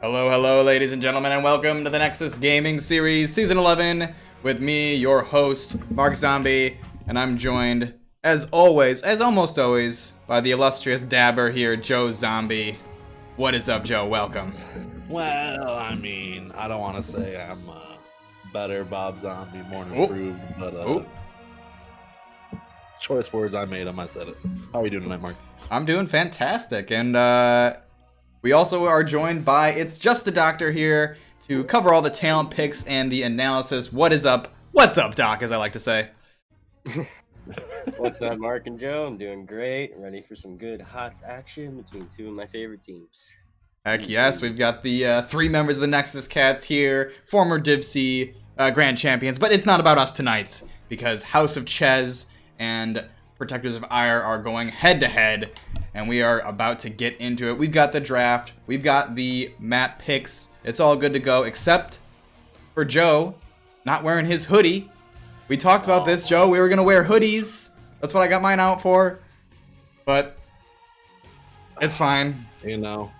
Hello, hello, ladies and gentlemen, and welcome to the Nexus Gaming Series Season 11 with me, your host, Mark Zombie, and I'm joined, as always, as almost always, by the illustrious dabber here, Joe Zombie. What is up, Joe? Welcome. Well, I mean, I don't want to say I'm better Bob Zombie, more improved, but choice words I made them, I said it. How are you doing tonight, Mark? I'm doing fantastic, and we also are joined by It's Just the Doctor here to cover all the talent picks and the analysis. What is up? What's up, Doc, as I like to say. What's up, Mark and Joe? I'm doing great. Ready for some good HOTS action between two of my favorite teams. Heck yes, we've got the three members of the Nexus Cats here, former Div C Grand Champions, but it's not about us tonight, because House of Chez and Protectors of Aiur are going head-to-head, and we are about to get into it. We've got the draft, we've got the map picks, it's all good to go, except for Joe not wearing his hoodie. We talked about this, Joe, we were going to wear hoodies. That's what I got mine out for, but it's fine. You know,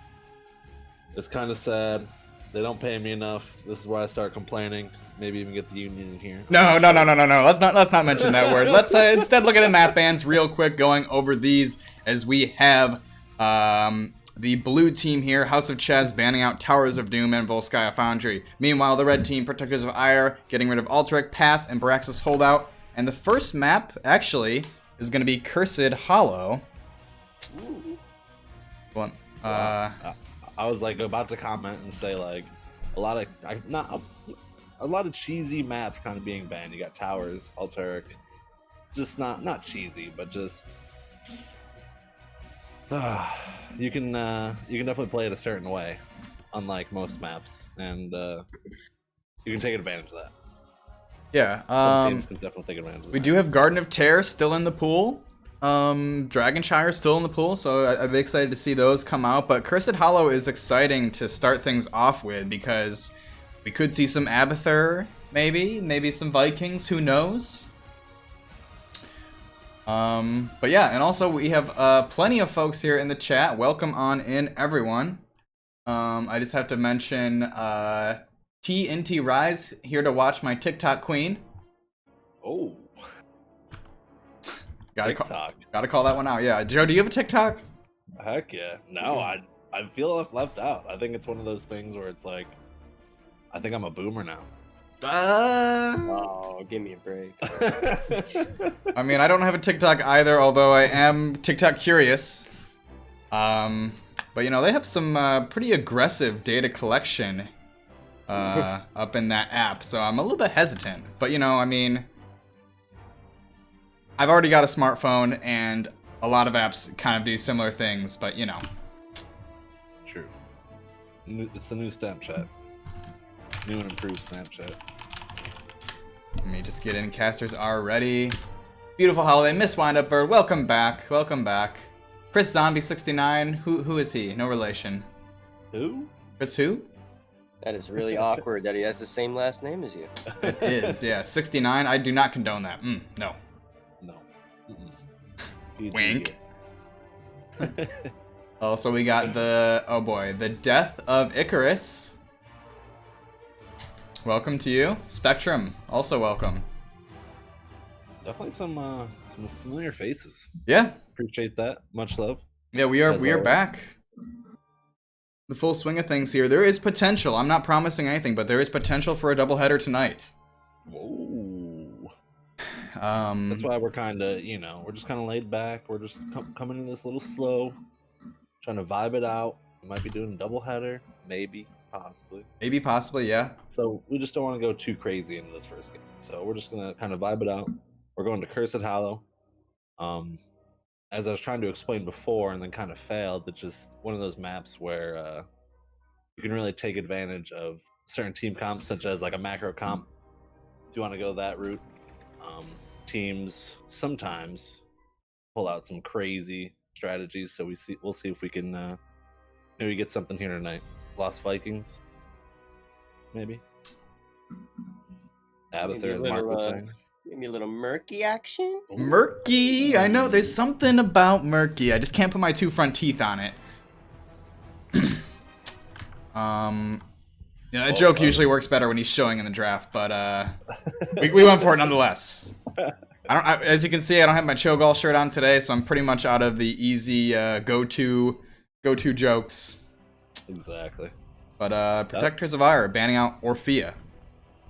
it's kind of sad. They don't pay me enough. This is where I start complaining. Maybe even get the union in here. No. Let's not mention that word. Let's instead look at the map bans real quick, going over these as we have the blue team here, House of Chez, banning out Towers of Doom and Volskaya Foundry. Meanwhile, the red team, Protectors of Aiur, getting rid of Alterac Pass and Baraxis Holdout. And the first map, actually, is going to be Cursed Hollow. Well, I was like about to comment and say like a lot of cheesy maps kind of being banned. You got Towers, Alterac, just not cheesy, but just you can definitely play it a certain way, unlike most maps, and you can take advantage of that. Yeah, Some teams can definitely take advantage of we that. do have Garden of Terror still in the pool. Dragonshire still in the pool, so I'd be excited to see those come out. But Cursed Hollow is exciting to start things off with because we could see some Abathur, maybe some Vikings, who knows? But yeah, and also we have plenty of folks here in the chat. Welcome on in, everyone. I just have to mention TNT Rise here to watch my TikTok queen. Oh, Gotta TikTok. Gotta call that one out. Yeah, Joe, do you have a TikTok? Heck yeah. No, I feel left out. I think it's one of those things where it's like, I think I'm a boomer now. Oh, give me a break. I mean, I don't have a TikTok either, although I am TikTok curious. But you know, they have some pretty aggressive data collection up in that app, so I'm a little bit hesitant. But you know, I mean, I've already got a smartphone, and a lot of apps kind of do similar things, but you know. True. It's the new Snapchat. New and improved Snapchat. Let me just get in. Casters are ready. Beautiful holiday. Miss Windup Bird, welcome back. Welcome back. Chris Zombie 69. Who is he? No relation. Who? Chris who? That is really awkward that he has the same last name as you. It is, yeah. 69. I do not condone that. No. No. Wink. Also, we got the Death of Icarus. Welcome to you. Spectrum, also welcome. Definitely some familiar faces. Yeah. Appreciate that. Much love. Yeah, we are always. back. The full swing of things here. There is potential. I'm not promising anything, but there is potential for a doubleheader tonight. Whoa. That's why we're kind of, we're just kind of laid back. We're just coming in this little slow, trying to vibe it out. We might be doing a doubleheader, maybe, possibly, yeah. So we just don't want to go too crazy into this first game. So we're just gonna kind of vibe it out. We're going to Cursed Hollow. As I was trying to explain before, and then kind of failed. It's just one of those maps where you can really take advantage of certain team comps, such as like a macro comp. If you want to go that route. Teams sometimes pull out some crazy strategies, so we'll see if we can maybe get something here tonight. Lost Vikings, maybe. Abathur, as Mark was saying. Maybe a little murky action. Murky. I know there's something about murky. I just can't put my two front teeth on it. Yeah, that joke usually works better when he's showing in the draft, but we went for it nonetheless. As you can see, I don't have my Cho'Gall shirt on today, so I'm pretty much out of the easy go-to jokes. Exactly. But Protectors of Aiur banning out Orphea.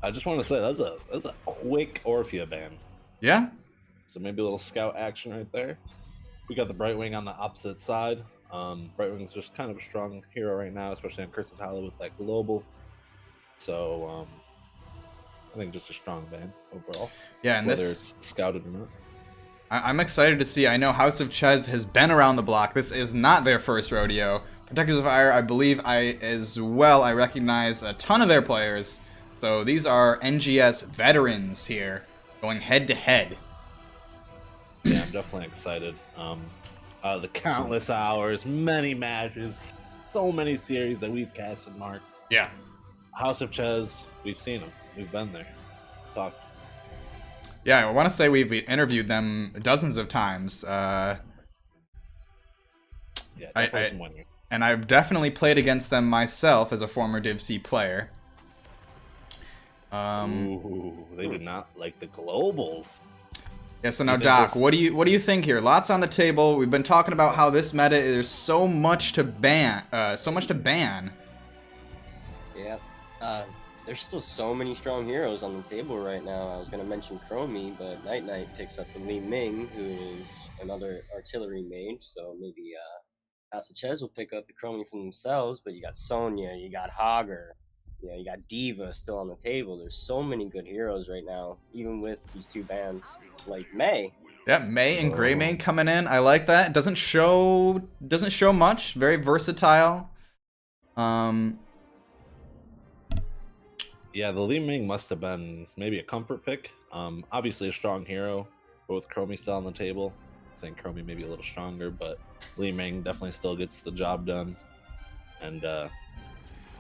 I just want to say that's a quick Orphea ban. Yeah. So maybe a little scout action right there. We got the Brightwing on the opposite side. Brightwing's just kind of a strong hero right now, especially on Curse of Tyler with that global. So I think just a strong ban overall. Yeah, and whether this it's scouted or not. I'm excited to see. I know House of Chez has been around the block. This is not their first rodeo. Protectors of Aiur, I believe I recognize a ton of their players. So these are NGS veterans here, going head to head. Yeah, I'm definitely excited. The countless hours, many matches, so many series that we've casted, Mark. Yeah. House of Chez, we've seen them. We've been there. Talked. Yeah, I want to say we've interviewed them dozens of times. Yeah, definitely some winning. And I've definitely played against them myself as a former Div C player. Ooh, they did not like the globals. Yeah, so now Doc, what do you think here? Lots on the table. We've been talking about how this meta there's so much to ban. Yeah. There's still so many strong heroes on the table right now. I was gonna mention Chromie, but Night Knight picks up the Li Ming, who is another artillery mage. So maybe House of Chez will pick up the Chromie for themselves. But you got Sonya, you got Hogger, you got Diva still on the table. There's so many good heroes right now, even with these two bans like May. Yeah, May and Greymane coming in. I like that. It doesn't show much. Very versatile. Yeah, the Li Ming must have been maybe a comfort pick. Obviously a strong hero, but with Chromie still on the table, I think Chromie may be a little stronger, but Li Ming definitely still gets the job done. And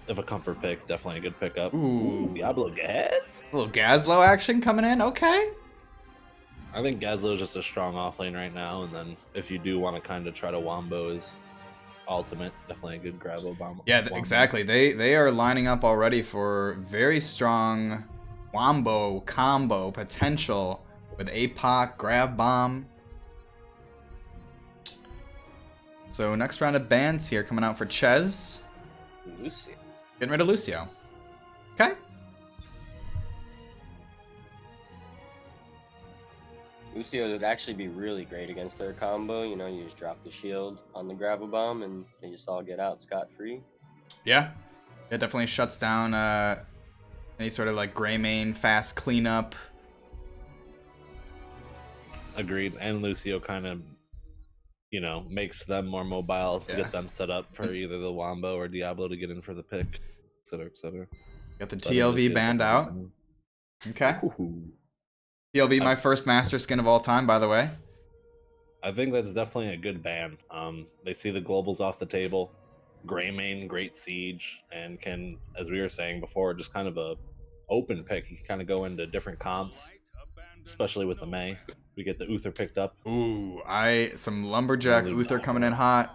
if a comfort pick, definitely a good pickup. Ooh. Diablo Gaz? A little Gazlowe action coming in. Okay. I think Gazlowe is just a strong offlane right now, and then if you do want to kind of try to wombo his ultimate, definitely a good grab Obama. Yeah, exactly. They are lining up already for very strong wombo combo potential with APOC, grab bomb. So next round of bans here coming out for Chez. Lucio. Getting rid of Lucio. Okay. Lucio would actually be really great against their combo. You know, you just drop the shield on the gravel bomb and they just all get out scot-free. Yeah. It definitely shuts down any sort of like Greymane fast cleanup. Agreed. And Lucio kind of, makes them more mobile to get them set up for either the Wombo or Diablo to get in for the pick, et cetera, et cetera. Got the TLV banned out. Okay. Ooh. TLV, my first master skin of all time, by the way. I think that's definitely a good ban. They see the globals off the table. Greymane, great siege, and can, as we were saying before, just kind of a open pick. You can kind of go into different comps, especially with the May. We get the Uther picked up. Ooh, some Lumberjack Uther coming in hot.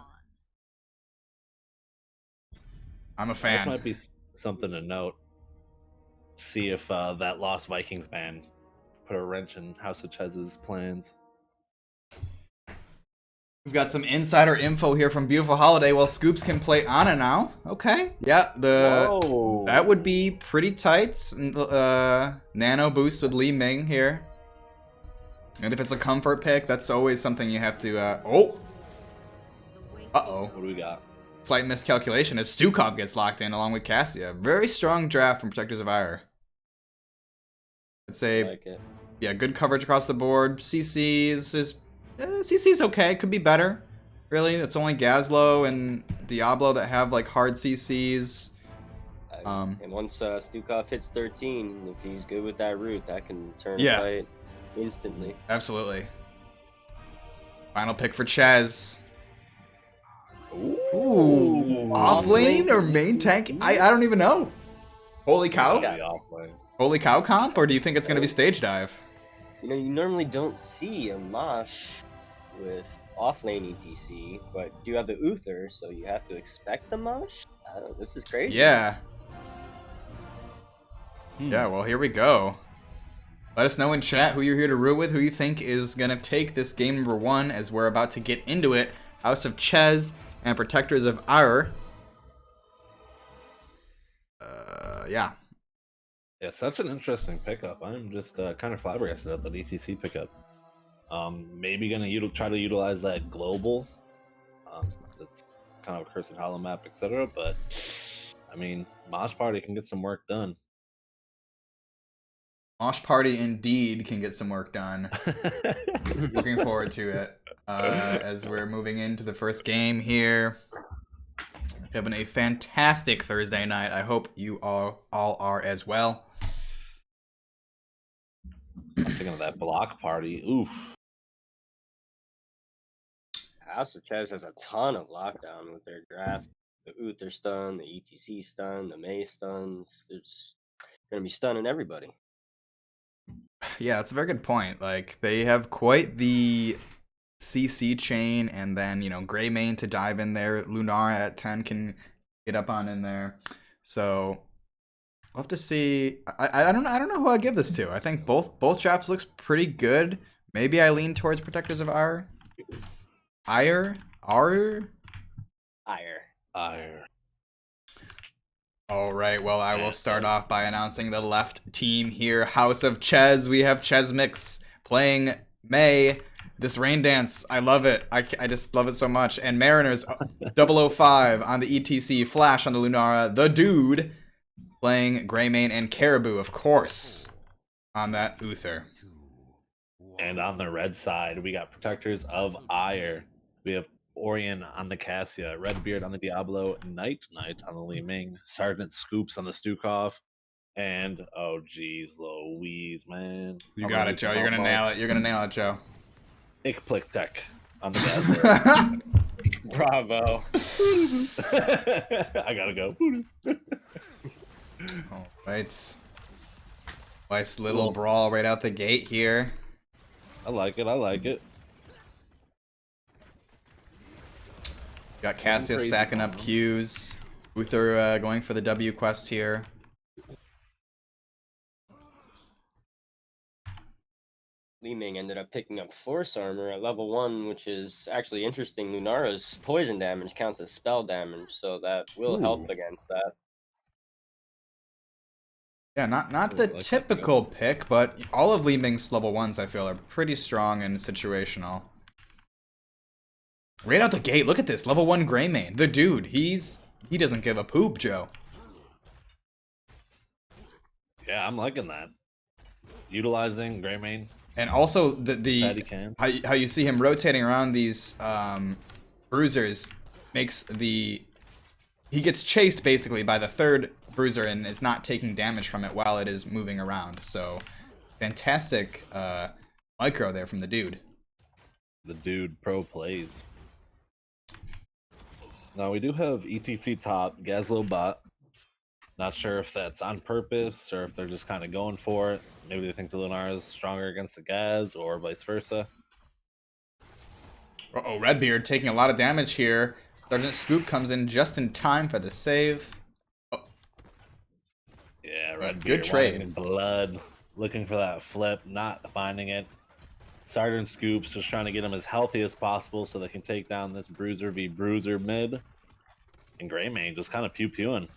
I'm a fan. This might be something to note. See if that Lost Vikings ban put a wrench in House of Chez's plans. We've got some insider info here from Beautiful Holiday. Well, Scoops can play Ana now. Okay. Yeah, that would be pretty tight. Nano boost with Li Ming here. And if it's a comfort pick, that's always something you have to... Uh-oh. What do we got? Slight miscalculation as Stukov gets locked in along with Cassia. Very strong draft from Protectors of Aiur. I'd say... Like it. Yeah, good coverage across the board. CC's okay. Could be better. Really, it's only Gazlowe and Diablo that have like hard CCs. And once Stukov hits 13, if he's good with that route, that can turn a fight instantly. Absolutely. Final pick for Chez. Ooh. Off lane or main tank? I don't even know. Holy cow. Holy cow comp, or do you think it's going to be stage dive? You know, you normally don't see a Mosh with offlane ETC, but you have the Uther, so you have to expect the Mosh. This is crazy. Yeah. Yeah, well, here we go. Let us know in chat who you're here to root with, who you think is going to take this game number 1 as we're about to get into it. House of Chez and Protectors of Aiur. Yeah. Yeah, such an interesting pickup. I'm just kind of flabbergasted at the DTC pickup. Maybe gonna try to utilize that global, since it's kind of a Cursed Hollow map, etc. But I mean, Mosh Party can get some work done. Mosh Party indeed can get some work done. Looking forward to it. As we're moving into the first game here. Having a fantastic Thursday night. I hope you all are as well. I was thinking of that block party. Oof. House of Chez has a ton of lockdown with their draft. The Uther stun, the ETC stun, the May stuns. There's gonna be stunning everybody. Yeah, it's a very good point. Like, they have quite the CC chain, and then, you know, Greymane to dive in there. Lunara at 10 can get up on in there. So we'll have to see. I don't know who I give this to. I think both drafts looks pretty good. Maybe I lean towards Protectors of Aiur. Aiur? All right, well, I will start off by announcing the left team here. House of Chez. We have Chesmix playing May. This rain dance, I love it. I just love it so much. And Mariners 005 on the ETC. Flash on the Lunara. The Dude playing Greymane, and Caribou, of course, on that Uther. And on the red side, we got Protectors of Aiur. We have Orion on the Cassia, Redbeard on the Diablo, Night Knight on the Li Ming, Sergeant Scoops on the Stukov, and oh geez, Louise, man. You got it, Joe. You're gonna nail it. You're gonna nail it, Joe. Ikpliktek on the Gazler. Bravo. I gotta go. All right. Nice little brawl right out the gate here. I like it. I like it. Got Cassia stacking up Qs. Uther going for the W quest here. Li Ming ended up picking up Force Armor at level 1, which is actually interesting. Lunara's poison damage counts as spell damage, so that will help against that. Yeah, not the typical pick, but all of Li Ming's level 1s, I feel, are pretty strong and situational. Right out the gate, look at this. Level 1 Greymane. The Dude, he doesn't give a poop, Joe. Yeah, I'm liking that. Utilizing Greymane. And also how you see him rotating around these bruisers makes he gets chased basically by the third bruiser and is not taking damage from it while it is moving around. So fantastic micro there from the Dude. The Dude pro plays. Now we do have ETC top, Gazlo bot. Not sure if that's on purpose or if they're just kind of going for it. Maybe they think the Lunara is stronger against the Gaz or vice versa. Uh-oh, Redbeard taking a lot of damage here. Sergeant Scoop comes in just in time for the save. Oh. Yeah, Redbeard. Good trade. Blood. Looking for that flip, not finding it. Sergeant Scoops just trying to get him as healthy as possible so they can take down this Bruiser v Bruiser mid. And Greymane just kind of pew-pewing.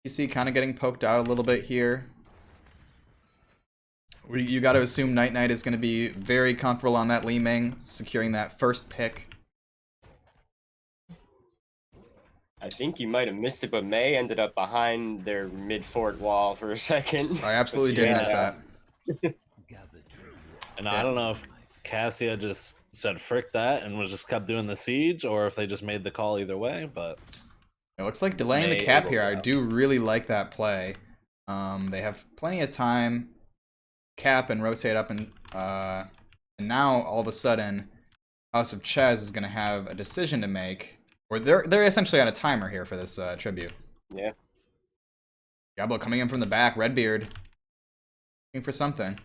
You see kind of getting poked out a little bit here. You got to assume Night Knight is going to be very comfortable on that Li Ming, securing that first pick. I think you might have missed it, but May ended up behind their mid-fort wall for a second. I absolutely did miss that. And I don't know if Cassia just said frick that and was just kept doing the siege, or if they just made the call either way, but... It looks like delaying the cap here. I do really like that play. They have plenty of time. Cap and rotate up, and now all of a sudden, House of Chez is going to have a decision to make. Or they're essentially on a timer here for this tribute. Yeah. Diablo coming in from the back. Redbeard looking for something.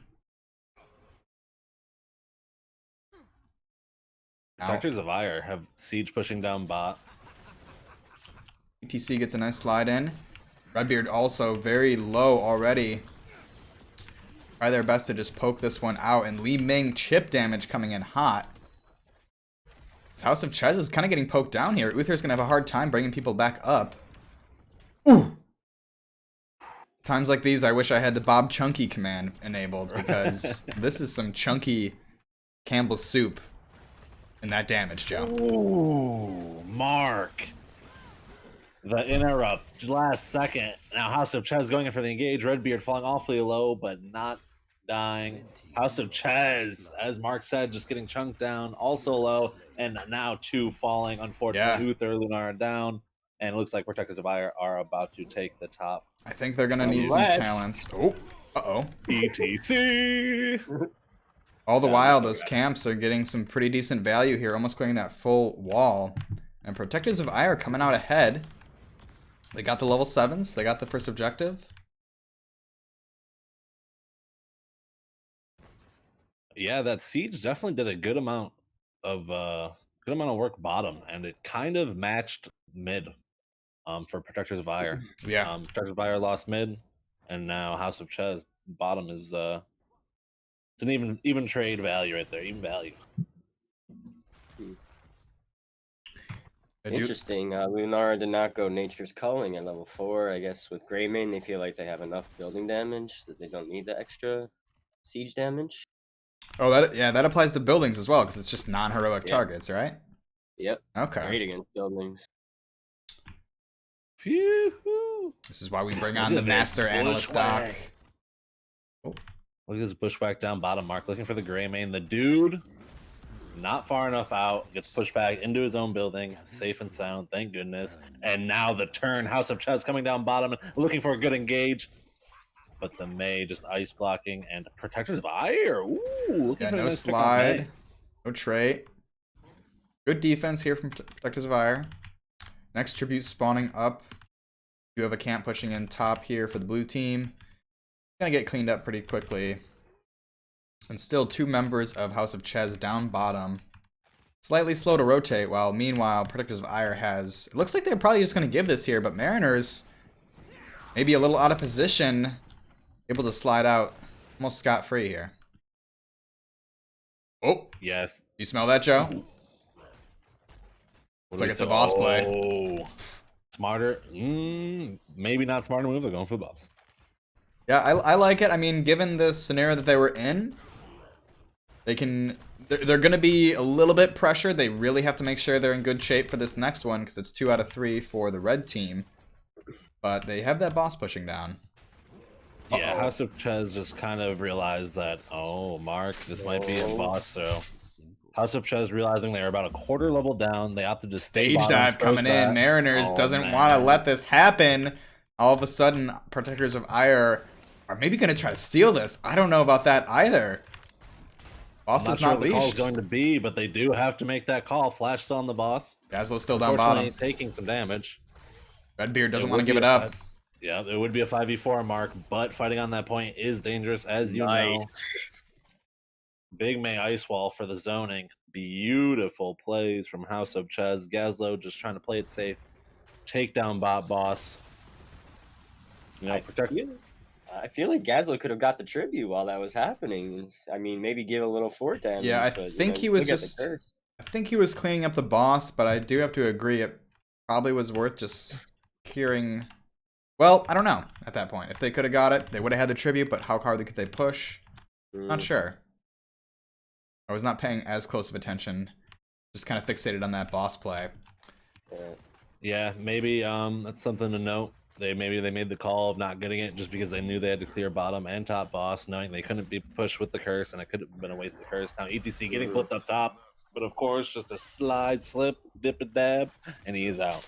Protectors of Aiur have siege pushing down bot. ETC gets a nice slide in. Redbeard also very low already. Try their best to just poke this one out. And Li Ming chip damage coming in hot. This House of Chez is kind of getting poked down here. Uther's going to have a hard time bringing people back up. Ooh! Times like these, I wish I had the Bob Chunky command enabled, because this is some chunky Campbell's soup in that damage, Joe. Ooh, Mark. The interrupt, last second. Now House of Chez going in for the engage. Redbeard falling awfully low, but not dying. House of Chez, as Mark said, just getting chunked down, also low, and now 2 falling. Unfortunately, Yeah. Uther, Lunar down, and it looks like Protectors of Aiur are about to take the top. I think they're going to need some talents. Oh, uh-oh. ETC! All the while, those camps are getting some pretty decent value here, almost clearing that full wall. And Protectors of Aiur coming out ahead. They got the level 7s. They got the first objective. Yeah, that siege definitely did a good amount of work bottom, and it kind of matched mid for Protectors of Aiur. Yeah. Protectors of Aiur lost mid, and now House of Chez bottom is it's an even trade value right there, even value. Interesting. Lunar did not go Nature's Calling at level 4. I guess with Greymane, they feel like they have enough building damage that they don't need the extra siege damage. Oh, that applies to buildings as well, because it's just non-heroic targets, right? Yep. Okay. Great against buildings. Phew. This is why we bring on the Master Analyst Doc. Oh. Look at this bushwhack down bottom, Mark, looking for the Greymane. The dude, not far enough out, gets pushed back into his own building, safe and sound, thank goodness. And now the turn, House of Chez coming down bottom, looking for a good engage. But the May just ice blocking, and Protectors of Aiur. Ooh, Yeah, no slide, no trait. Good defense here from Protectors of Aiur. Next tribute spawning up. You have a camp pushing in top here for the blue team. Gonna get cleaned up pretty quickly. And still 2 members of House of Chez down bottom. Slightly slow to rotate, while meanwhile Protectors of Aiur has... It looks like they're probably just gonna give this here, but Mariners maybe a little out of position. Able to slide out almost scot-free here. Oh, yes. You smell that, Joe? Looks like it's a boss play. Oh, smarter. Maybe not smarter move. They're going for the boss. Yeah, I like it. I mean, given the scenario that they were in, they're going to be a little bit pressured. They really have to make sure they're in good shape for this next one, because it's 2 out of 3 for the red team. But they have that boss pushing down. Yeah, House of Chez just kind of realized that, oh, Mark, this might be a boss, so... House of Chez realizing they're about a quarter level down. They opted to stay Stage dive coming in. Mariners doesn't want to let this happen. All of a sudden, Protectors of Aiur are maybe going to try to steal this. I don't know about that either. Boss is not leashed. What the call's going to be, but they do have to make that call. Flash still on the boss. Gazlo's still down bottom. Taking some damage. Redbeard doesn't want to give it up. Yeah, it would be a 5v4 Mark, but fighting on that point is dangerous, as you know. Big May ice wall for the zoning. Beautiful plays from House of Chez. Gazlo just trying to play it safe. Take down bot boss. You know, protect. I feel like Gazlo could have got the tribute while that was happening. I mean, maybe give a little fort damage. Yeah, I think he was just. I think he was cleaning up the boss, but I do have to agree it probably was worth just curing. Well, I don't know at that point. If they could have got it, they would have had the tribute, but how hard could they push? Not sure. I was not paying as close of attention. Just kind of fixated on that boss play. Yeah, maybe that's something to note. Maybe they made the call of not getting it just because they knew they had to clear bottom and top boss, knowing they couldn't be pushed with the curse, and it could have been a waste of the curse. Now ETC getting flipped up top, but of course just a slide, slip, dip, and dab, and he is out.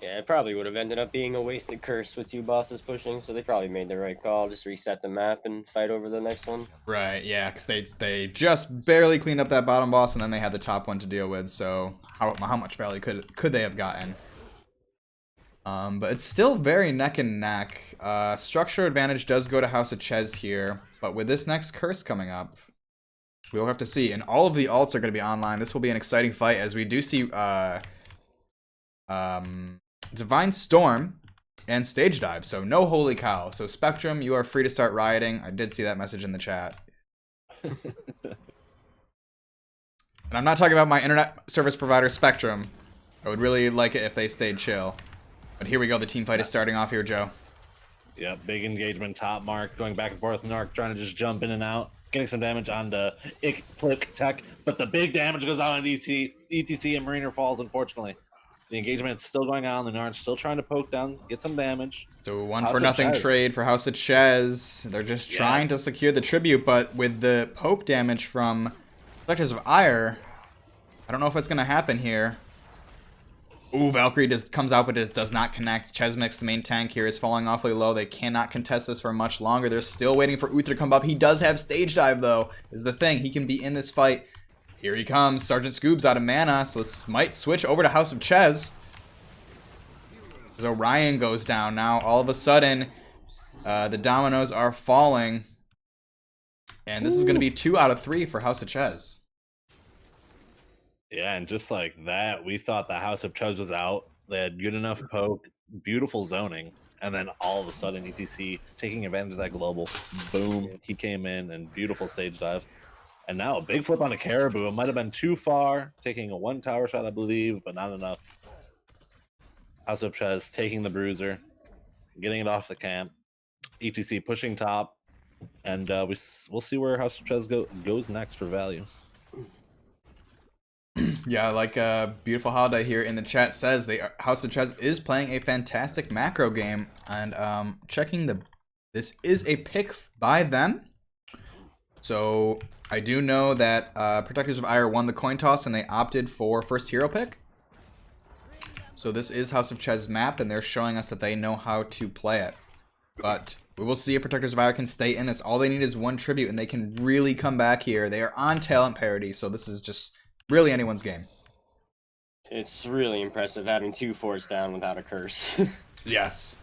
Yeah, it probably would have ended up being a wasted curse with 2 bosses pushing, so they probably made the right call. Just reset the map and fight over the next one. Right, yeah, because they just barely cleaned up that bottom boss, and then they had the top one to deal with, so how much value could they have gotten? But it's still very neck and neck. Structure advantage does go to House of Chez here, but with this next curse coming up, We'll have to see. And all of the alts are going to be online. This will be an exciting fight as we do see Divine Storm and Stage Dive. So no Holy Cow. So Spectrum, you are free to start rioting. I did see that message in the chat. And I'm not talking about my internet service provider, Spectrum. I would really like it if they stayed chill. But here we go. The team fight is starting off here, Joe. Yeah, big engagement, top mark, going back and forth. Narc trying to just jump in and out, getting some damage on the Plick Tech. But the big damage goes out on ETC and Mariner falls, unfortunately. The engagement's still going on. The Narc still trying to poke down, get some damage. So one for nothing trade for House of Chez. They're just trying to secure the tribute, but with the poke damage from Protectors of Aiur, I don't know if it's going to happen here. Ooh, Valkyrie just comes out, but does not connect. Chesmix, the main tank here, is falling awfully low. They cannot contest this for much longer. They're still waiting for Uther to come up. He does have Stage Dive, though, is the thing. He can be in this fight. Here he comes. Sergeant Scoob's out of mana, so this might switch over to House of Chez. As Orion goes down now, all of a sudden, the dominoes are falling. And this is going to be 2 out of 3 for House of Chez. Yeah, and just like that, we thought the House of Chez was out. They had good enough poke, beautiful zoning, and then all of a sudden, ETC taking advantage of that global. Boom, he came in and beautiful stage dive. And now a big flip on a Caribou. It might have been too far, taking a 1 tower shot, I believe, but not enough. House of Chez taking the bruiser, getting it off the camp. ETC pushing top, and we'll see where House of Chez goes next for value. Yeah, like Beautiful Holiday here in the chat says, House of Chez is playing a fantastic macro game, and checking this is a pick by them. So I do know that Protectors of Aiur won the coin toss and they opted for first hero pick. So this is House of Chez map, and they're showing us that they know how to play it. But we will see if Protectors of Aiur can stay in this. All they need is 1 tribute, and they can really come back here. They are on talent parity, so this is just really anyone's game. It's really impressive having 2 forts down without a curse. Yes.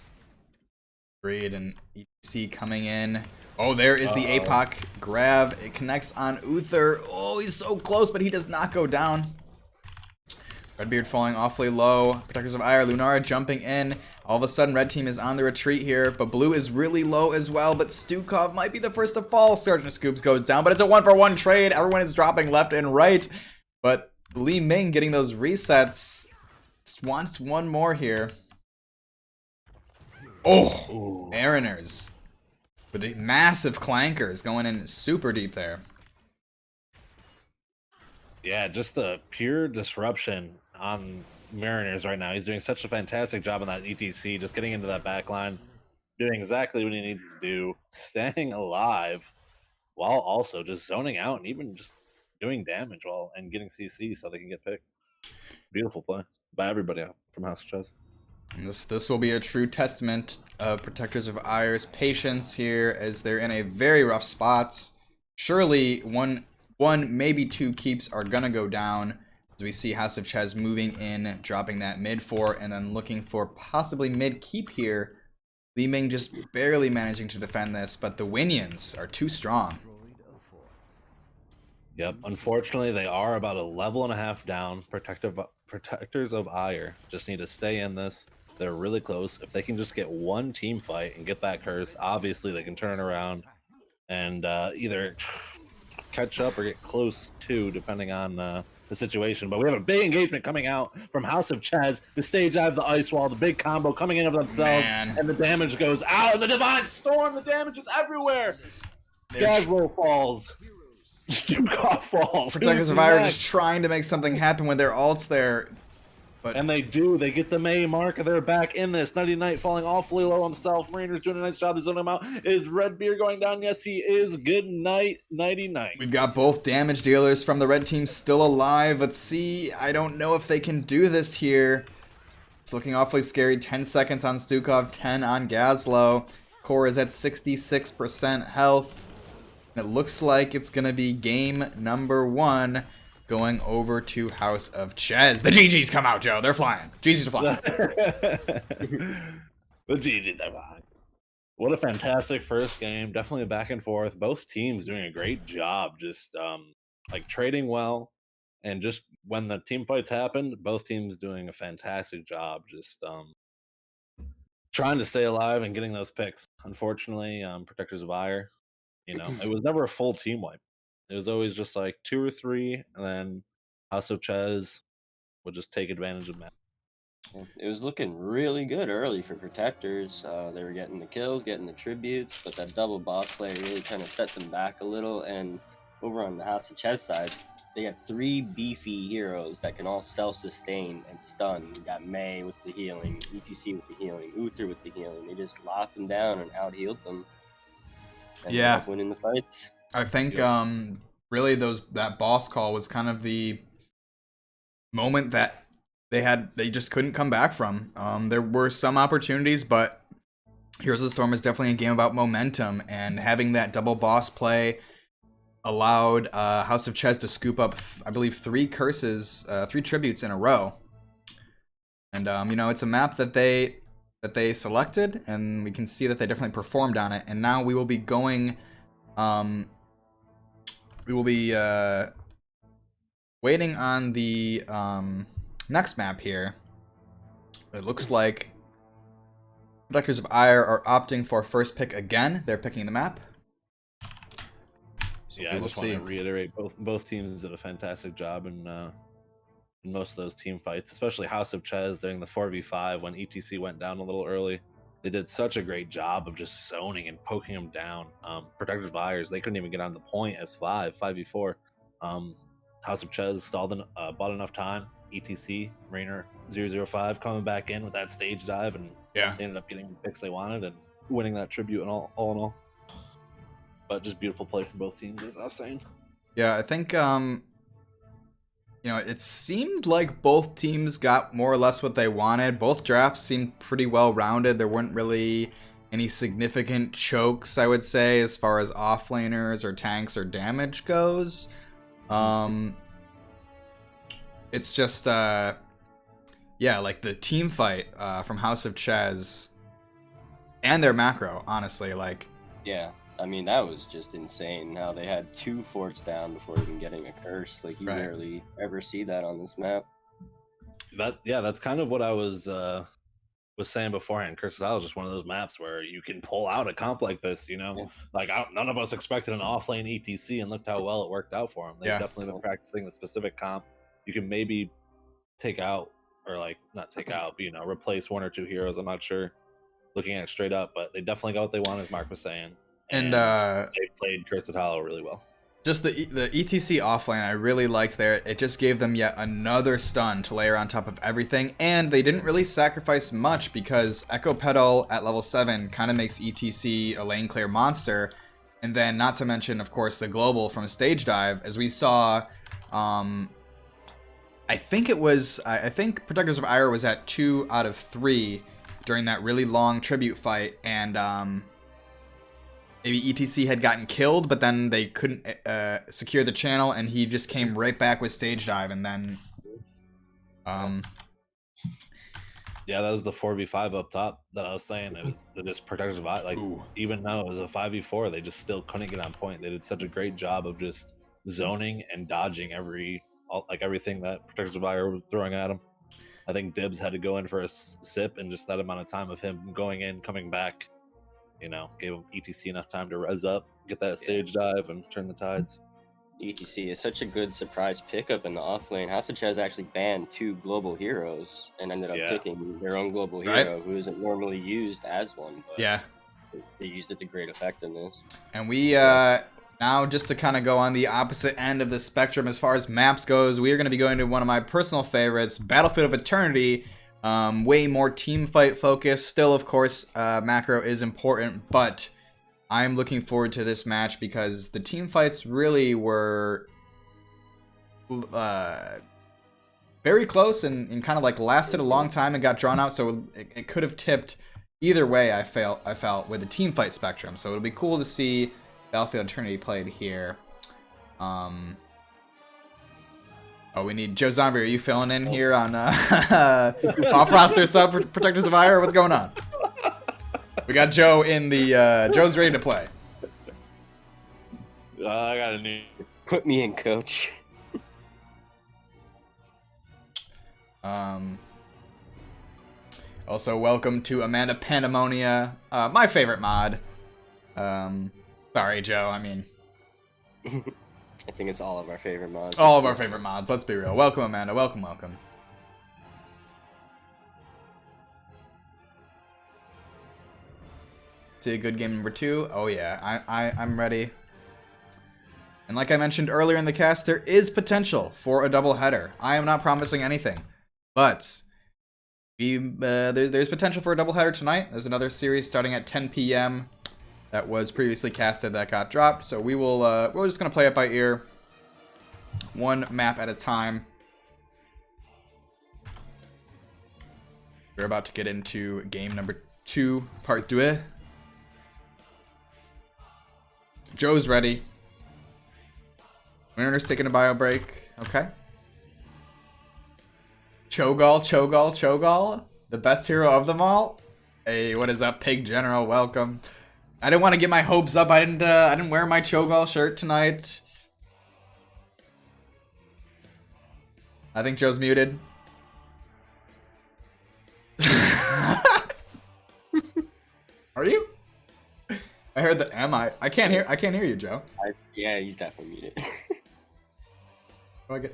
Agreed, and EC coming in. Oh, there is the APOC grab. It connects on Uther. Oh, he's so close, but he does not go down. Redbeard falling awfully low. Protectors of Aiur, Lunara jumping in. All of a sudden, red team is on the retreat here, but blue is really low as well, but Stukov might be the first to fall. Sergeant Scoops goes down, but it's a 1-for-1 trade. Everyone is dropping left and right, but Li Ming getting those resets. Just wants 1 more here. Oh, Mariners with the massive clankers going in super deep there. Yeah, just the pure disruption on Mariners right now. He's doing such a fantastic job on that ETC, just getting into that back line, doing exactly what he needs to do, staying alive, while also just zoning out and even just doing damage and getting CC so they can get picks. Beautiful play by everybody from House of Chez. And this will be a true testament of Protectors of Aiur's patience here, as they're in a very rough spot. Surely one, maybe 2 keeps are gonna go down, as we see House of Chez moving in, dropping that mid fort, and then looking for possibly mid keep here. Li Ming just barely managing to defend this, but the Winions are too strong. Yep, unfortunately they are about a level and a half down. Protectors of Aiur just need to stay in this. They're really close. If they can just get 1 team fight and get that curse, obviously they can turn around and either catch up or get close to, depending on the situation. But we have a big engagement coming out from House of Chez. The stage out of the ice wall, the big combo coming in of themselves, and the damage goes out. And the Divine Storm, the damage is everywhere. Gazlo falls. Stukov falls. Protectors of Aiur just trying to make something happen with their ults there. But and they do. They get the May mark. They're back in this. Nighty Night falling awfully low himself. Mariner's doing a nice job to zone him out. Is Redbeard going down? Yes, he is. Good night, Nighty Night. We've got both damage dealers from the red team still alive. Let's see. I don't know if they can do this here. It's looking awfully scary. 10 seconds on Stukov, 10 on Gazlo. Core is at 66% health. And it looks like it's going to be game number 1. Going over to House of Chez. The GGs come out, Joe. They're flying. GGs are flying. The GGs are flying. What a fantastic first game. Definitely a back and forth. Both teams doing a great job, just like trading well, and just when the team fights happened, both teams doing a fantastic job, just trying to stay alive and getting those picks. Unfortunately, Protectors of Ire, it was never a full team wipe. It was always just like 2 or 3, and then House of Chez would just take advantage of that. Yeah, it was looking really good early for Protectors. They were getting the kills, getting the tributes, but that double boss play really kind of set them back a little. And over on the House of Chess side, they got 3 beefy heroes that can all self-sustain and stun. You got May with the healing, ETC with the healing, Uther with the healing. They just locked them down and out-healed them. And ended up winning the fights. I think really that boss call was kind of the moment that they just couldn't come back from. There were some opportunities, but Heroes of the Storm is definitely a game about momentum, and having that double boss play allowed House of Chez to scoop up, I believe, 3 curses, 3 tributes in a row. And it's a map that they selected, and we can see that they definitely performed on it. And now we will be going, waiting on the next map here. It looks like Protectors of Aiur are opting for first pick again. They're picking the map. So yeah, I just want to reiterate, both teams did a fantastic job in most of those team fights, especially House of Chez during the 4v5 when ETC went down a little early. They did such a great job of just zoning and poking them down. Protectors of Aiur, they couldn't even get on the point as 5v4. House of Chez stalled bought enough time. ETC, Rainer 005 coming back in with that stage dive, and they ended up getting the picks they wanted and winning that tribute and all in all. But just beautiful play from both teams, as I was saying. Yeah, I think it seemed like both teams got more or less what they wanted. Both drafts seemed pretty well rounded. There weren't really any significant chokes, I would say, as far as offlaners or tanks or damage goes. It's just like the team fight from House of Chez and their macro, honestly, like. Yeah, I mean, that was just insane how they had 2 forts down before even getting a curse. Like, you rarely ever see that on this map. That's kind of what I was saying beforehand. Curse Isle is just one of those maps where you can pull out a comp like this, Like, none of us expected an offlane ETC, and looked how well it worked out for them. They've definitely been practicing the specific comp. You can maybe take out, or like, not take out, but, replace 1 or 2 heroes. I'm not sure, looking at it straight up, but they definitely got what they wanted, as Mark was saying. And they played Cursed Hollow really well. Just the ETC offlane I really liked there. It just gave them yet another stun to layer on top of everything, and they didn't really sacrifice much because Echo Petal at level 7 kind of makes ETC a lane clear monster. And then, not to mention, of course, the global from Stage Dive, as we saw. I think Protectors of Aiur was at 2 out of 3 during that really long tribute fight, and maybe ETC had gotten killed, but then they couldn't secure the channel, and he just came right back with Stage Dive, and then yeah, that was the 4v5 up top that I was saying. It was just Protectors of Aiur, like, even though it was a 5v4, they just still couldn't get on point. They did such a great job of just zoning and dodging everything that Protectors of Aiur were throwing at him. I think Dibs had to go in for a sip, and just that amount of time of him going in, coming back, gave him ETC enough time to res up, get that stage dive, and turn the tides. ETC is such a good surprise pickup in the offlane. House of Chez actually banned 2 global heroes and ended up picking their own global hero, who isn't normally used as one. But they used it to great effect in this. And we now, just to kind of go on the opposite end of the spectrum as far as maps goes, we are going to be going to one of my personal favorites, Battlefield of Eternity. Way more team fight focused. Still, of course, macro is important, but I'm looking forward to this match because the team fights really were very close and kind of like lasted a long time and got drawn out, so it could have tipped either way. I felt with the team fight spectrum, so it'll be cool to see Battlefield Eternity played here. We need Joe Zombie. Are you filling in here on off-roster sub Protectors of Aiur? What's going on? We got Joe in the, Joe's ready to play. I got a new. Put me in, coach. Also, welcome to Amanda Pandemonia, my favorite mod. Sorry, Joe, I mean... I think it's all of our favorite mods. All of our favorite mods, let's be real. Welcome, Amanda, welcome, welcome. See a good game number 2? Oh yeah, I'm ready. And like I mentioned earlier in the cast, there is potential for a doubleheader. I am not promising anything, but there's potential for a doubleheader tonight. There's another series starting at 10 p.m. that was previously casted that got dropped. So we will we're just gonna play it by ear, one map at a time. We're about to get into game number 2, part 2. Joe's ready. Winner's taking a bio break. Okay. Cho'Gall. The best hero of them all. Hey, what is up, Pig General? Welcome. I didn't want to get my hopes up. I didn't wear my Cho'Gall shirt tonight. I think Joe's muted. Are you? I heard the am I? I can't hear you, Joe. Yeah, he's definitely muted. Okay.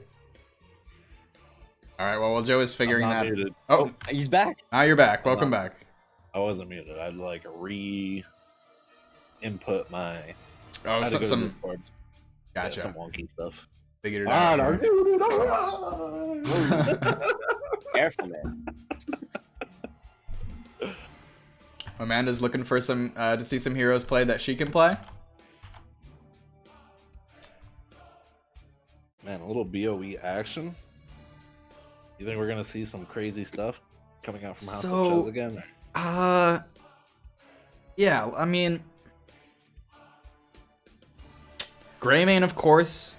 All right. Well, Joe is figuring that. Muted. Oh, He's back. now you're back. Welcome back. I wasn't muted. I'd like input my. Oh, some. Yeah, Gotcha. some wonky stuff. Figured it out. Careful, man. Amanda's looking for some to see some heroes play that she can play. Man, a little BOE action. You think we're gonna see some crazy stuff coming out from House of Chez again? Yeah. I mean, Greymane, of course,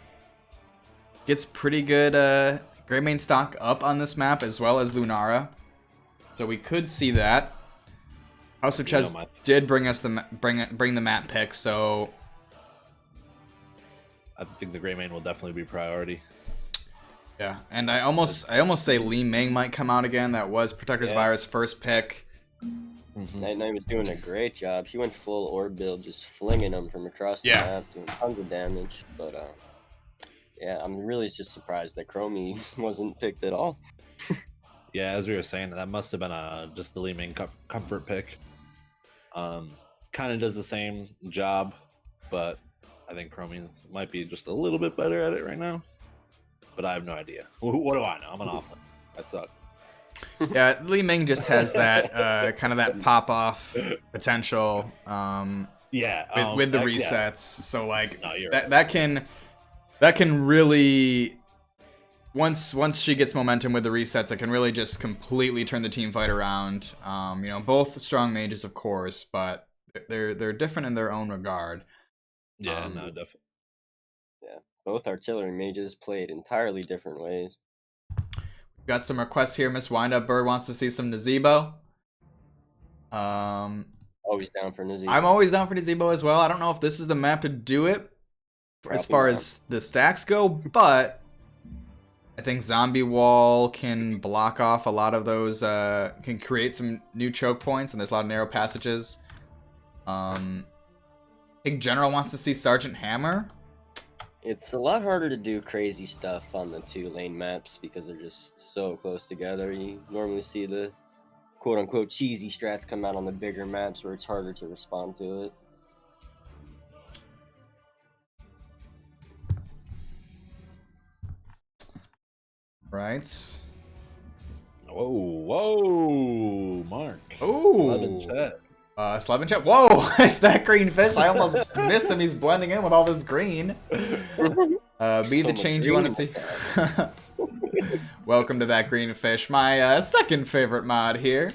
gets pretty good Greymane stock up on this map as well as Lunara, so we could see that. House of Chez did bring us the bring the map pick, so I think the Greymane will definitely be priority. Yeah, and I almost say Li Ming might come out again. That was Protector's Virus' first pick. Night Knight was doing a great job. She went full orb build, just flinging them from across the map, doing tons of damage. But yeah, I'm really just surprised that Chromie wasn't picked at all. Yeah, as we were saying, that must have been just the Li Ming comfort pick. Kind of does the same job, but I think Chromie might be just a little bit better at it right now. But I have no idea. What do I know? I'm an offlane. I suck. Yeah, Li Ming just has that kind of that pop off potential. With the resets. Yeah. So like no, that can really once she gets momentum with the resets, it can really just completely turn the team fight around. You know, both strong mages, of course, but they're different in their own regard. Yeah, no, definitely. Yeah, both artillery mages played entirely different ways. Got some requests here. Miss Windup Bird wants to see some Nazebo. Always down for Nazebo. I'm always down for Nazebo as well. I don't know if this is the map to do it as far as the stacks go, but I think Zombie Wall can block off a lot of those, can create some new choke points, and there's a lot of narrow passages. Big General wants to see Sergeant Hammer. It's a lot harder to do crazy stuff on the 2-lane maps because they're just so close together. You normally see the quote-unquote cheesy strats come out on the bigger maps where it's harder to respond to it. Right. Whoa, Mark. Oh. Slab in chat. Whoa, it's that green fish. I almost missed him. He's blending in with all this green. Be the change you want to see. Welcome to that green fish, my second favorite mod here.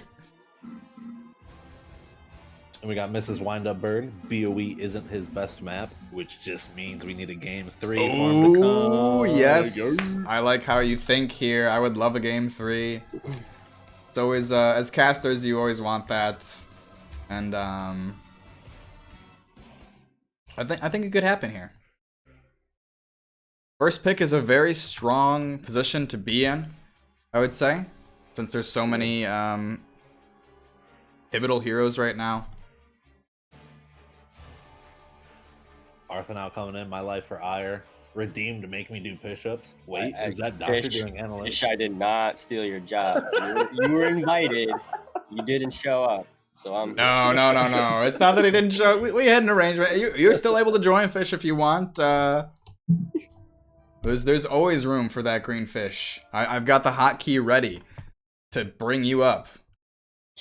And we got Mrs. Windup Bird. BOE isn't his best map, which just means we need a game 3 for him to come. Oh, yes. I like how you think here. I would love a game 3. It's always, as casters, you always want that. And I think it could happen here. First pick is a very strong position to be in, I would say, since there's so many pivotal heroes right now. Arthur now coming in. My life for Aiur. Redeemed to make me do push-ups. Wait, is that Fish, Doctor doing analytics? Fish, I did not steal your job. You were invited. You didn't show up. So I'm No. It's not that he didn't show. We had an arrangement. You're still able to join Fish if you want. There's always room for that green fish. I've got the hotkey ready to bring you up.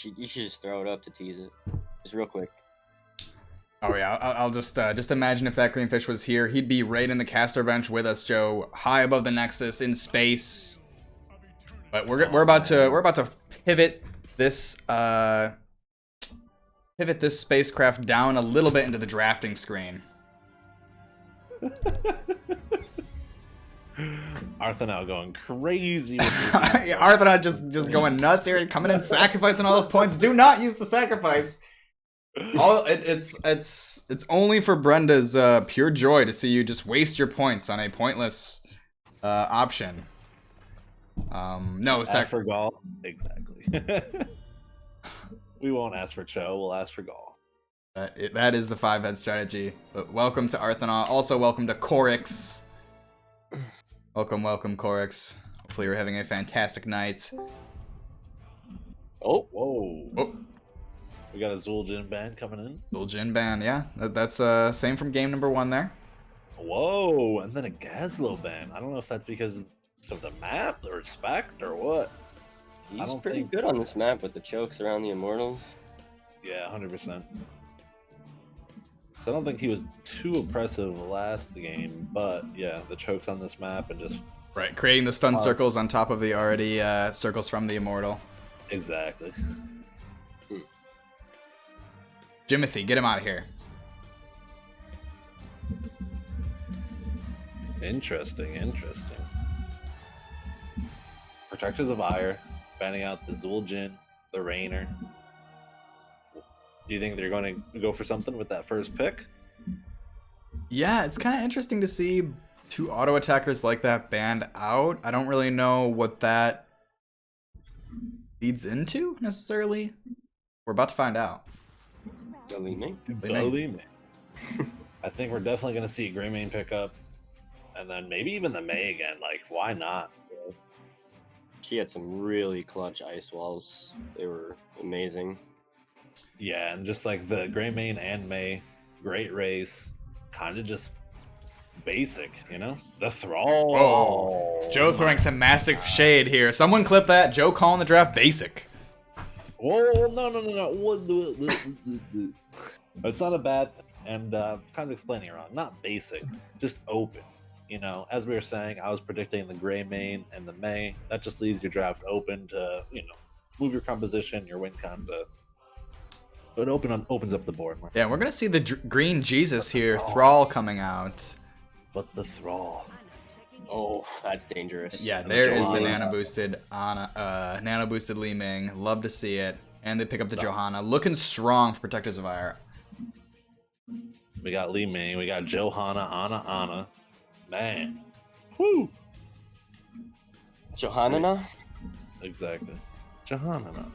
You should just throw it up to tease it. Just real quick. Oh yeah, I'll just imagine if that green fish was here, he'd be right in the caster bench with us, Joe, high above the Nexus in space. But we're about to pivot this spacecraft down a little bit into the drafting screen. Arthur now going crazy. Arthur now just going nuts here, coming in, sacrificing all those points. Do not use the sacrifice. It's only for Brenda's pure joy to see you just waste your points on a pointless option. No, ask for Gaul. Exactly. We won't ask for Cho. We'll ask for Gaul. That is the 5-head strategy. But welcome to Arthana. Also welcome to Corix. Welcome, Corix. Hopefully you're having a fantastic night. Oh, whoa. Oh. We got a Zuljin band coming in. Zuljin band, yeah. That's same from game number 1 there. Whoa, and then a Gazlo band. I don't know if that's because of the map or spect or what. He's pretty good on this map with the chokes around the Immortals. Yeah, 100%. So I don't think he was too oppressive last game, but yeah, the chokes on this map and just... Right, creating the stun circles on top of the already circles from the Immortal. Exactly. Jimothy, get him out of here. Interesting. Protectors of Aiur, banning out the Zuljin, the Rainer. Do you think they're going to go for something with that first pick? Yeah, it's kind of interesting to see 2 auto attackers like that banned out. I don't really know what that leads into, necessarily. We're about to find out. The Lee Ming. I think we're definitely going to see Greymane pick up. And then maybe even the Mei again. Like, why not? She had some really clutch ice walls. They were amazing. Yeah, and just like the Greymane and Mei, great race. Kind of just basic, you know? The Thrall. Oh, Joe throwing some massive shade here. Someone clip that. Joe calling the draft basic. Whoa, no. It's not a bad, and kind of explaining it wrong. Not basic, just open. You know, as we were saying, I was predicting the Greymane and the Mei. That just leaves your draft open to, you know, move your composition, your win con to... It opens up the board more. Yeah, we're going to see the green Jesus here, Thrall coming out. But the Thrall. Oh, that's dangerous. Yeah, there is the nano boosted Li Ming. Love to see it. And they pick up the Johanna. Looking strong for Protectors of Aiur. We got Li Ming. We got Johanna, Anna. Man. Woo! Johanna? Exactly. Johanna.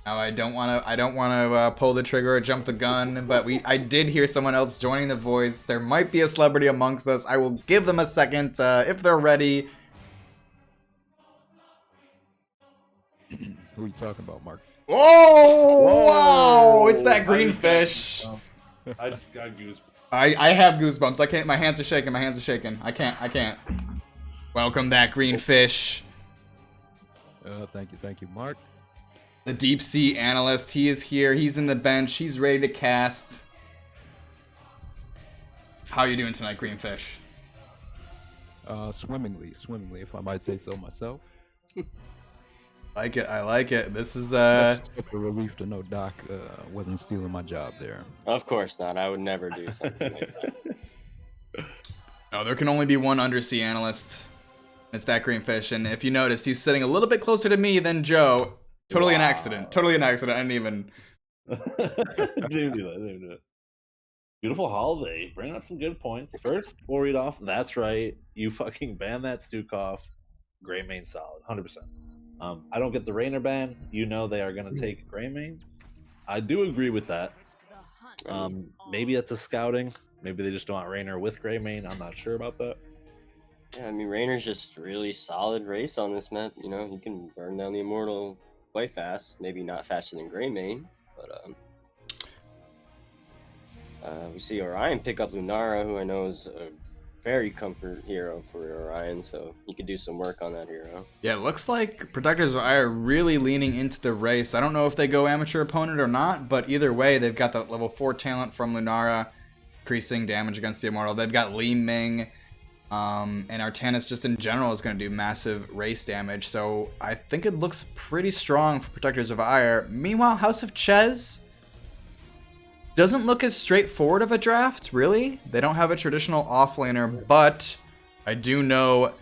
Now I don't want to pull the trigger or jump the gun, but I did hear someone else joining the voice. There might be a celebrity amongst us. I will give them a second if they're ready. Who are you talking about, Mark? Oh, whoa! It's that green fish. I just got goosebumps. I have goosebumps. I can't. My hands are shaking. I can't. Welcome that green fish. Thank you, Mark. The deep sea analyst. He is here. He's in the bench. He's ready to cast. How are you doing tonight, green fish? Swimmingly, if I might say so myself. I like it. This is a relief to know Doc wasn't stealing my job there. Of course not. I would never do something like that. No, there can only be one undersea analyst. It's that green fish, and if you notice, he's sitting a little bit closer to me than Joe. Totally an accident. Totally an accident. I didn't even. Didn't do that. Didn't do it. Beautiful holiday. Bringing up some good points. First, we'll read off. That's right. You fucking ban that Stukov. Gray main solid. 100%. I don't get the Rainer ban. You know they are going to take Gray main. I do agree with that. Maybe it's a scouting. Maybe they just don't want Rainer with Gray main. I'm not sure about that. Yeah, I mean, Rainer's just really solid race on this map. You know, he can burn down the Immortal quite fast. Maybe not faster than Greymane, but we see Orion pick up Lunara, who I know is a very comfort hero for Orion, so he could do some work on that hero. Yeah, it looks like Protectors of Aiur are really leaning into the race. I don't know if they go amateur opponent or not, but either way, they've got the level 4 talent from Lunara, increasing damage against the Immortal. They've got Li Ming, and Artanis just in general is going to do massive race damage, so I think it looks pretty strong for Protectors of Aiur. Meanwhile, House of Chez doesn't look as straightforward of a draft, really. They don't have a traditional offlaner, but I do know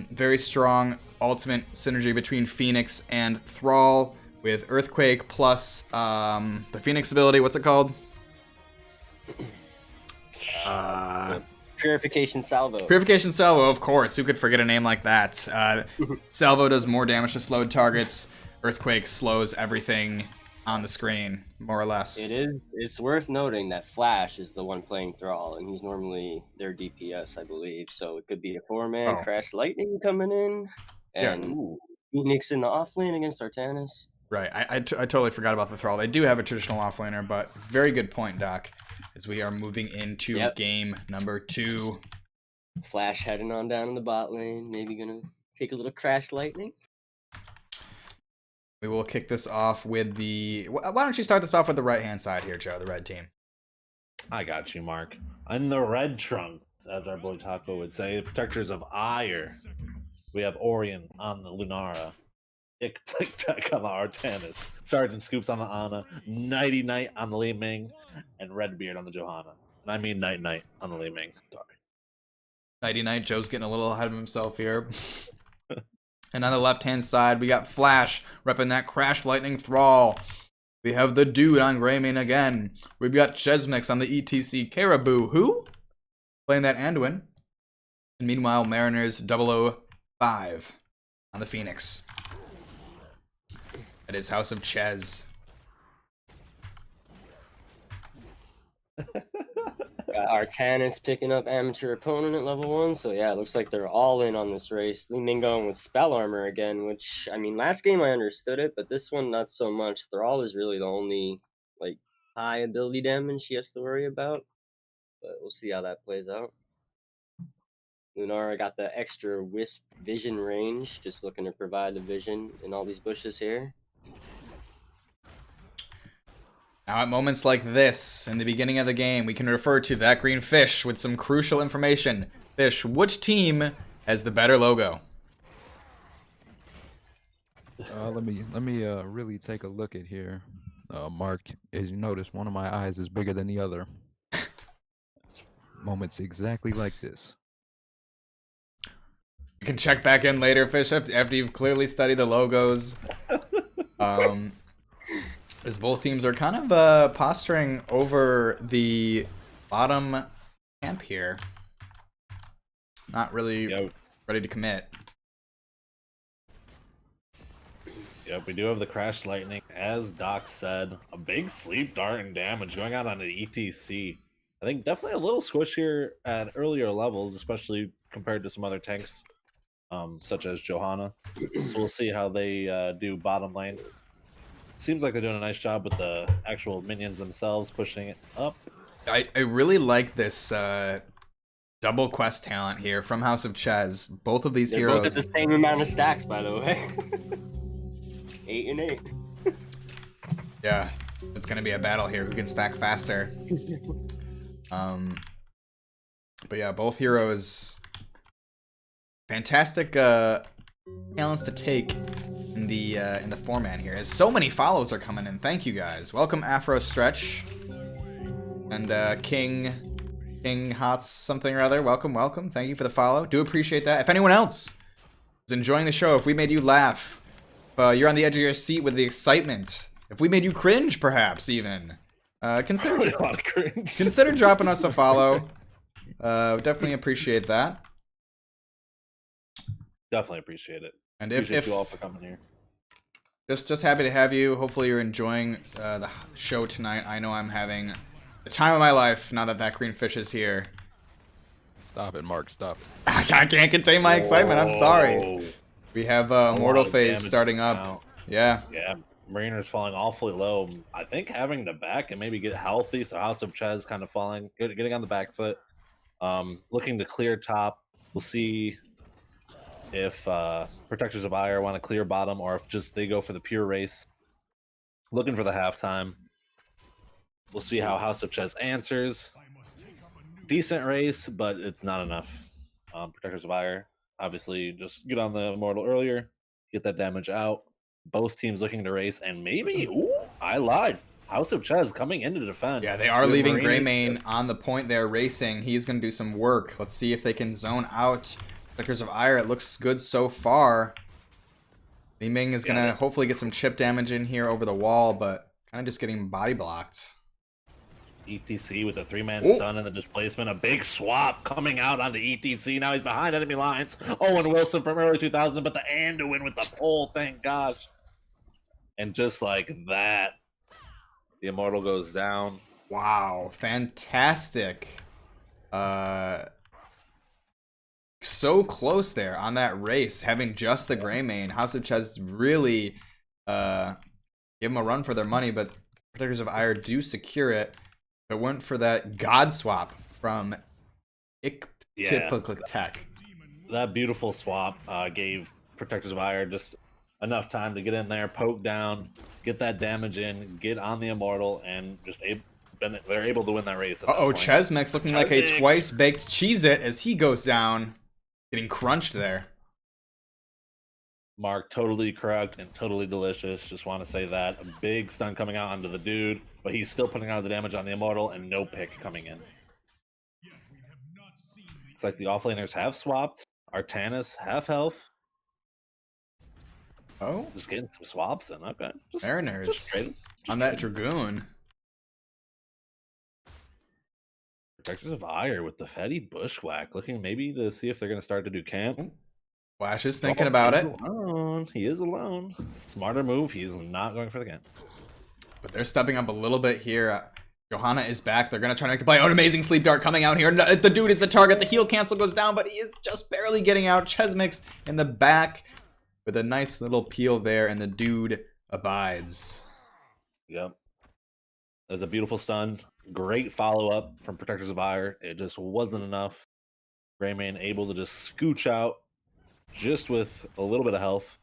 very strong ultimate synergy between Phoenix and Thrall with Earthquake plus the Phoenix ability. What's it called? Purification Salvo. Purification Salvo, of course. Who could forget a name like that? Salvo does more damage to slowed targets. Earthquake slows everything on the screen, more or less. It's worth noting that Flash is the one playing Thrall, and he's normally their DPS, I believe. So it could be a 4-man Crash Lightning coming in, and Phoenix in the offlane against Artanis. Right, I totally forgot about the Thrall. They do have a traditional offlaner, but very good point, Doc, as we are moving into game number 2. Flash heading on down in the bot lane, maybe gonna take a little Crash Lightning. We will kick this off with the... Why don't you start this off with the right-hand side here, Joe, the red team. I got you, Mark. I'm the red trunks, as our boy Taco would say. The Protectors of Aiur. We have Orion on the Lunara. Ick Plick Tech on the Artanis. Sergeant Scoops on the Ana. Nighty Night on the Li Ming. And Redbeard on the Johanna. And I mean Night Night on the Li Ming. Sorry. Nighty Night. Joe's getting a little ahead of himself here. And on the left-hand side, we got Flash repping that Crash Lightning Thrall. We have the Dude on Greymane again. We've got Chesmix on the ETC Caribou. Who? Playing that Anduin. And meanwhile, Mariners 005 on the Phoenix. It is House of Chez. Got Artanis picking up amateur opponent at level 1, so yeah, it looks like they're all in on this race. Li Ming going with spell armor again, which, I mean, last game I understood it, but this one not so much. Thrall is really the only, like, high ability damage she has to worry about, but we'll see how that plays out. Lunara got the extra wisp vision range, just looking to provide the vision in all these bushes here. Now, at moments like this, in the beginning of the game, we can refer to that green fish with some crucial information. Fish, which team has the better logo? Let me really take a look at here. Mark, as you notice, one of my eyes is bigger than the other. Moments exactly like this. You can check back in later, Fish, after you've clearly studied the logos. As both teams are kind of posturing over the bottom camp here. Not really ready to commit. Yep, we do have the Crash Lightning. As Doc said, a big sleep dart and damage going out on the ETC. I think definitely a little squish here at earlier levels, especially compared to some other tanks, such as Johanna. So we'll see how they do bottom lane. Seems like they're doing a nice job with the actual minions themselves, pushing it up. I really like this double quest talent here from House of Chez. Both of these heroes. Both at the same amount of stacks, by the way. 8 and 8. Yeah, it's gonna be a battle here. Who can stack faster? But yeah, both heroes. Fantastic talents to take in the 4-man here. As so many follows are coming in. Thank you guys. Welcome Afro Stretch and King Hots something or other. Welcome. Thank you for the follow. Do appreciate that. If anyone else is enjoying the show, if we made you laugh, you're on the edge of your seat with the excitement, if we made you cringe, perhaps even, consider A lot of cringe. consider dropping us a follow. Definitely appreciate that. Definitely appreciate it. And Appreciate if you all for coming here. just happy to have you. Hopefully you're enjoying the show tonight. I know I'm having the time of my life now that green fish is here. Stop it, Mark. Stop it. I can't contain my excitement. I'm sorry. Whoa. We have A Mortal lot of Phase damage starting up. out. Yeah. Yeah, Mariner's falling awfully low. I think having to back and maybe get healthy, so House of Chez kind of falling, getting on the back foot. Looking to clear top. We'll see if Protectors of Aiur want to clear bottom or if just they go for the pure race. Looking for the halftime. We'll see how House of Chez answers. Decent race, but it's not enough. Protectors of Aiur, obviously, just get on the Immortal earlier, get that damage out. Both teams looking to race, and maybe, ooh, I lied. House of Chez coming in to defend. Yeah, they are With leaving Mariner- Greymane on the point there racing. He's going to do some work. Let's see if they can zone out Protectors of Aiur. It looks good so far. Li Ming is going to hopefully get some chip damage in here over the wall, but kind of just getting body blocked. ETC with a 3-man Ooh. stun and the displacement. A big swap coming out onto ETC. Now he's behind enemy lines. Owen Wilson from early 2000, but the Anduin with the pole, thank gosh. And just like that, the Immortal goes down. Wow, fantastic. So close there on that race, having just the Greymane. House of Chez really give them a run for their money, but Protectors of Aiur do secure it. If it weren't for that God swap from Tech. That beautiful swap gave Protectors of Aiur just enough time to get in there, poke down, get that damage in, get on the Immortal, and just they're able to win that race. Uh-oh, Chesmix looking like a Chesmix. twice-baked Cheez-It as he goes down. Getting crunched there. Mark, totally correct and totally delicious. Just want to say that. A big stun coming out onto the dude, but he's still putting out the damage on the Immortal and no pick coming in. Looks like the offlaners have swapped. Artanis half health. Oh, Just getting some swaps in. Okay. Mariners just trading. on that Dragoon. Protectors of Aiur with the fatty bushwhack, looking maybe to see if they're going to start to do camp. Flash is thinking about he's it. Alone. He is alone. Smarter move. He's not going for the camp. But they're stepping up a little bit here. Johanna is back. They're going to try to make the play. Oh, an amazing sleep dart coming out here. The dude is the target. The heal cancel goes down, but he is just barely getting out. Chesmix in the back with a nice little peel there, and the dude abides. Yep. There's a beautiful stun. Great follow-up from Protectors of Aiur. It just wasn't enough. Greymane able to just scooch out just with a little bit of health.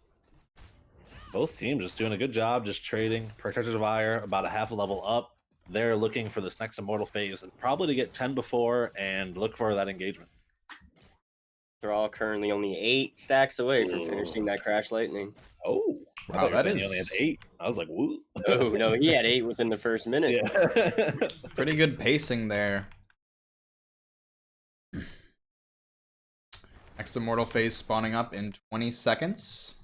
Both teams just doing a good job, just trading. Protectors of Aiur about a half a level up. They're looking for this next Immortal phase, and probably to get 10 before and look for that engagement. They're all currently only 8 stacks away from finishing that Crash Lightning. Oh, Wow, that He is only had 8. I was like, woo. Oh, no, he had 8 within the first minute. Yeah. pretty good pacing there. Next Immortal phase spawning up in 20 seconds.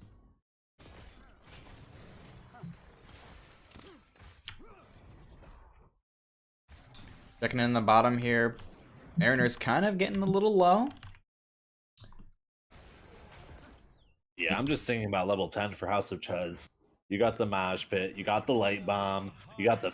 Checking in the bottom here. Mariner's kind of getting a little low. Yeah, I'm just thinking about level 10 for House of Chez. You got the Maj Pit, you got the Light Bomb, you got the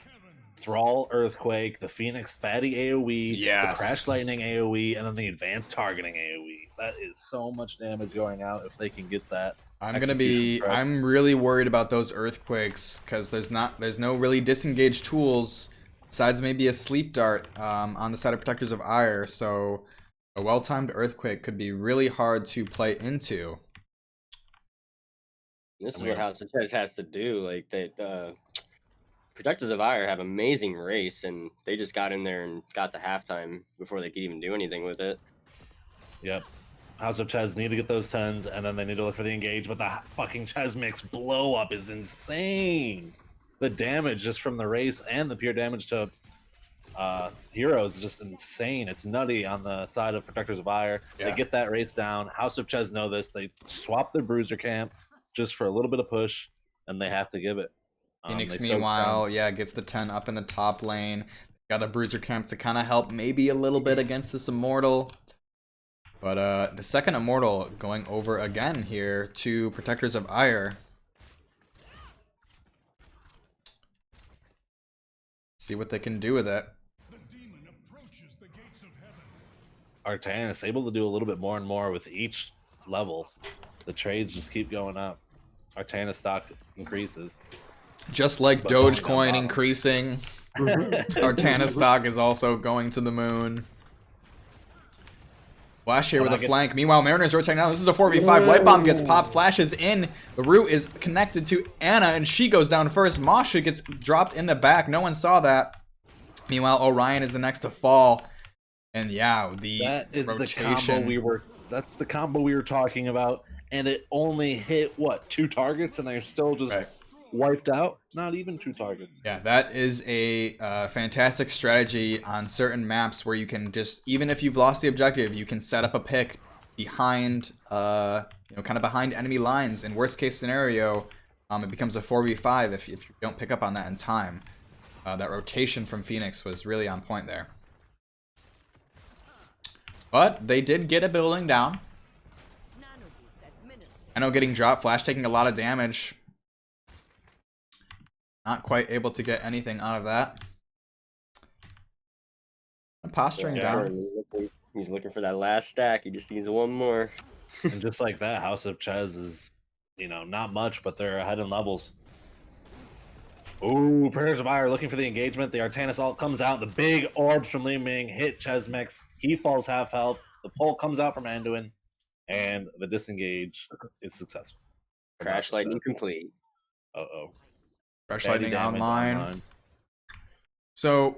Thrall Earthquake, the Phoenix Fatty AoE, Yes. the Crash Lightning AoE, and then the Advanced Targeting AoE. That is so much damage going out if they can get that. I'm really worried about those earthquakes because there's no really disengaged tools besides maybe a sleep dart on the side of Protectors of Aiur, so a well-timed earthquake could be really hard to play into. This is what House of Chez has to do. Like, Protectors of Aiur have amazing race, and they just got in there and got the halftime before they could even do anything with it. Yep. House of Chez need to get those 10s, and then they need to look for the engage, but the fucking Chesmix blow up is insane. The damage just from the race and the pure damage to heroes is just insane. It's nutty on the side of Protectors of Aiur. Yeah. They get that race down. House of Chez know this. They swap their bruiser camp. just for a little bit of push, and they have to give it. Phoenix, They soak meanwhile, down. yeah, gets the 10 up in the top lane. Got a Bruiser Camp to kind of help maybe a little bit against this Immortal. But the second Immortal going over again here to Protectors of Aiur. See what they can do with it. Artanis able to do a little bit more and more with each level. The trades just keep going up. Artanis stock increases. Just like But going down Dogecoin bottom. increasing, Artanis stock is also going to the moon. Flash here When with I a get- flank. Meanwhile, Mariners rotating now. This is a 4v5. Light Bomb gets popped. Flash is in. The root is connected to Anna, and she goes down first. Masha gets dropped in the back. No one saw that. Meanwhile, Orion is the next to fall. And yeah, the That is rotation. the combo we were. That's the combo we were talking about, and it only hit what 2 targets, and they're still just Right. wiped out. Not even 2 targets. Yeah, that is a fantastic strategy on certain maps where you can just, even if you've lost the objective, you can set up a pick behind, kind of behind enemy lines. In worst case scenario, it becomes a 4v5 if you don't pick up on that in time. That rotation from Phoenix was really on point there. But they did get a building down. I know getting dropped, Flash taking a lot of damage. Not quite able to get anything out of that. I'm posturing Yeah, down. he's looking for that last stack. He just needs one more. And just like that, House of Chez is, not much, but they're ahead in levels. Ooh, Prayers of Ire looking for the engagement. The Artanis ult comes out. The big orbs from Li Ming hit Chez Mix. He falls half health. The pull comes out from Anduin, and the disengage is successful. Crash lightning complete. Uh-oh. Fresh Heavy Lightning damage online. So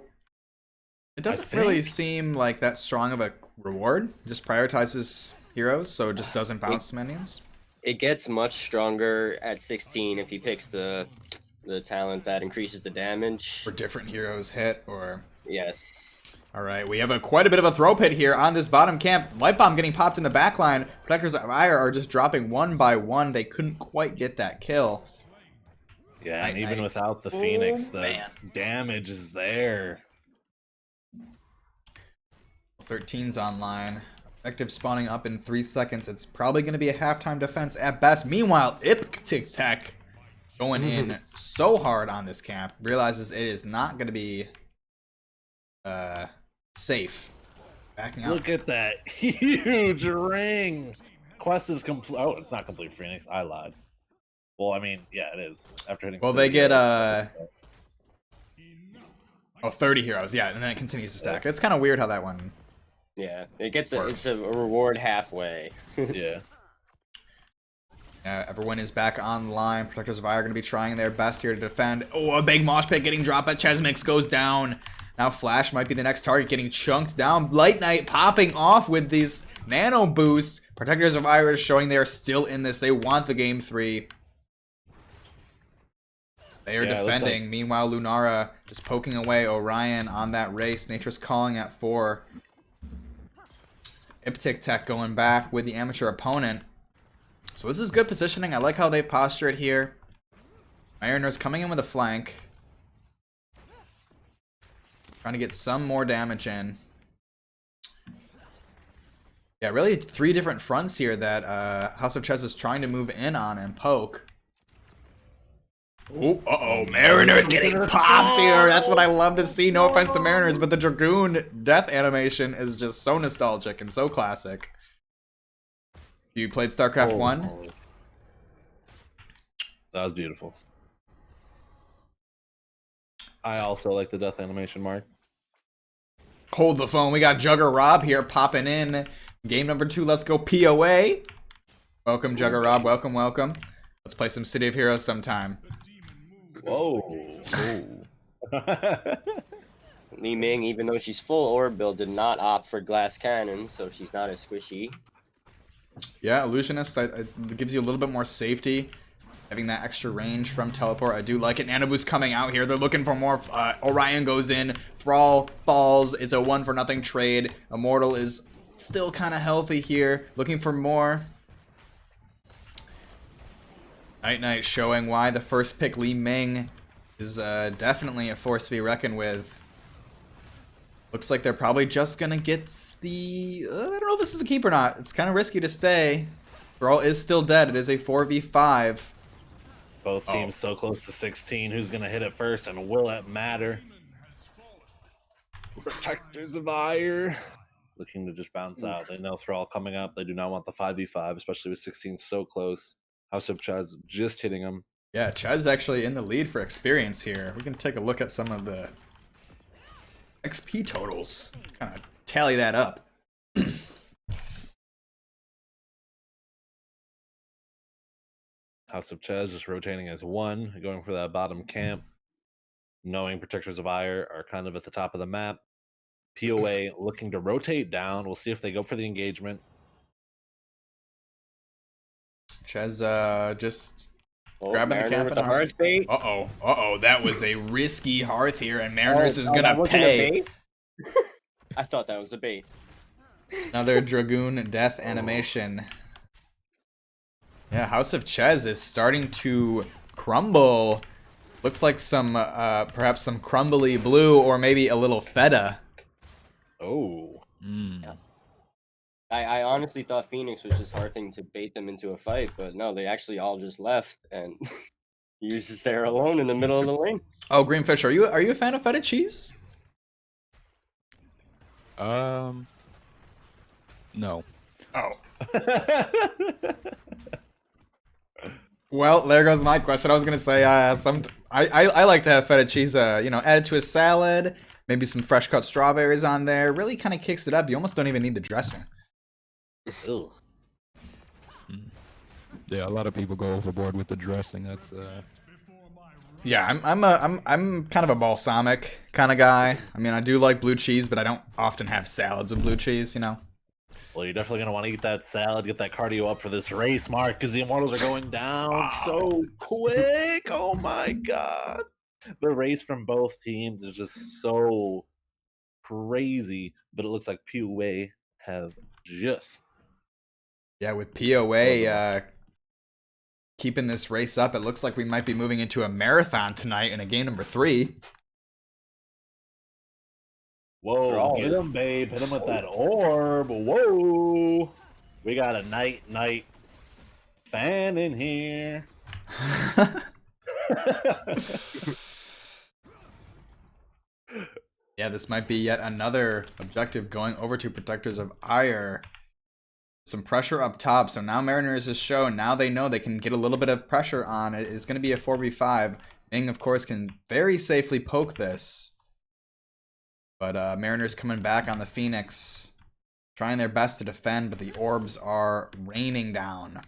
it doesn't really think- seem like that strong of a reward. Just prioritizes heroes, so it just doesn't bounce to minions. It gets much stronger at 16 if he picks the talent that increases the damage. For different heroes hit or... Yes. All right, we have quite a bit of a throw pit here on this bottom camp. Light Bomb getting popped in the backline. Protectors of Aiur are just dropping one by one. They couldn't quite get that kill. Yeah, and even Night. without the Phoenix, the man. damage is there. 13's online. Effective spawning up in 3 seconds. It's probably going to be a halftime defense at best. Meanwhile, Iptic Tech going in so hard on this camp. Realizes it is not going to be safe. Backing out. Look at that huge ring. Quest is complete. Oh, it's not complete, Phoenix. I lied. Well, I mean, yeah, it is. After hitting. Well, they 30 get heroes. 30 heroes. Yeah, and then it continues to stack. It's kind of weird how that one... Yeah. It's Works. a reward halfway. Yeah. Everyone is back online. Protectors of Aiur are going to be trying their best here to defend. Oh, a big mosh pit getting dropped, but Chesmix goes down. Now Flash might be the next target, getting chunked down. Light Knight popping off with these nano boosts. Protectors of Aiur is showing they are still in this. They want the game 3. They are Yeah, it looked defending. like- Meanwhile, Lunara just poking away Orion on that race. Nature's calling at 4. Iptic Tech going back with the amateur opponent. So this is good positioning. I like how they posture it here. Ironers coming in with a flank. Trying to get some more damage in. Yeah, really 3 different fronts here that House of Chez is trying to move in on and poke. Oh, uh-oh, Mariners getting popped here. That's what I love to see. No offense to Mariners, but the Dragoon death animation is just so nostalgic and so classic. You played StarCraft 1? Holy. That was beautiful. I also like the death animation, Mark. Hold the phone. We got Jugger Rob here popping in. Game number 2. Let's go POA. Welcome, Jugger Rob. Welcome, welcome. Let's play some City of Heroes sometime. Whoa. Li Ming, even though she's full orb build, did not opt for glass cannon, so she's not as squishy. Yeah, Illusionist it gives you a little bit more safety. Having that extra range from teleport, I do like it. Nanobu's coming out here. They're looking for more. Orion goes in. Thrall falls. It's a 1-for-0 trade. Immortal is still kind of healthy here. Looking for more. Night Night showing why the first pick Li Ming is definitely a force to be reckoned with. Looks like they're probably just gonna get the... I don't know if this is a keep or not. It's kind of risky to stay. Brawl is still dead. It is a 4v5. Both teams so close to 16. Who's going to hit it first, and will it matter? Protectors of Aiur looking to just bounce out. They know Thrall coming up. They do not want the 5v5, especially with 16 so close. House of Chez just hitting them. Yeah, Chez actually in the lead for experience here. We can take a look at some of the XP totals. Kind of tally that up. House of Chez just rotating as one, going for that bottom camp, knowing Protectors of Aiur are kind of at the top of the map. POA looking to rotate down. We'll see if they go for the engagement. Chez just grabbing the Mariner camp with and the hearth bait. Uh-oh, that was a risky hearth here, and Mariners is that gonna wasn't a pay. bait? I thought that was a bait. Another Dragoon death animation. Yeah, House of Chez is starting to crumble. Looks like some, perhaps some crumbly blue, or maybe a little feta. Oh. Yeah. I honestly thought Phoenix was just hearthing to bait them into a fight, but no, they actually all just left, and he was just there alone in the middle of the lane. Oh, Greenfish, are you a fan of feta cheese? No. Oh. Well, there goes my question. I was gonna say, I like to have feta cheese, added to a salad, maybe some fresh cut strawberries on there. Really kind of kicks it up. You almost don't even need the dressing. Ugh. Yeah, a lot of people go overboard with the dressing. That's Yeah, I'm kind of a balsamic kind of guy. I mean, I do like blue cheese, but I don't often have salads with blue cheese, you know. Well, you're definitely going to want to eat that salad, get that cardio up for this race, Mark, because the Immortals are going down so quick. Oh my god. The race from both teams is just so crazy, but it looks like POA have just... Yeah, with POA keeping this race up, it looks like we might be moving into a marathon tonight in a game number 3. Whoa, get him, babe. Hit him with that orb. Whoa. We got a night fan in here. Yeah, this might be yet another objective going over to Protectors of Aiur. Some pressure up top, so now Mariners is shown. Now they know they can get a little bit of pressure on. It is going to be a 4v5. Ming, of course, can very safely poke this. But Mariners coming back on the Phoenix, trying their best to defend, but the orbs are raining down.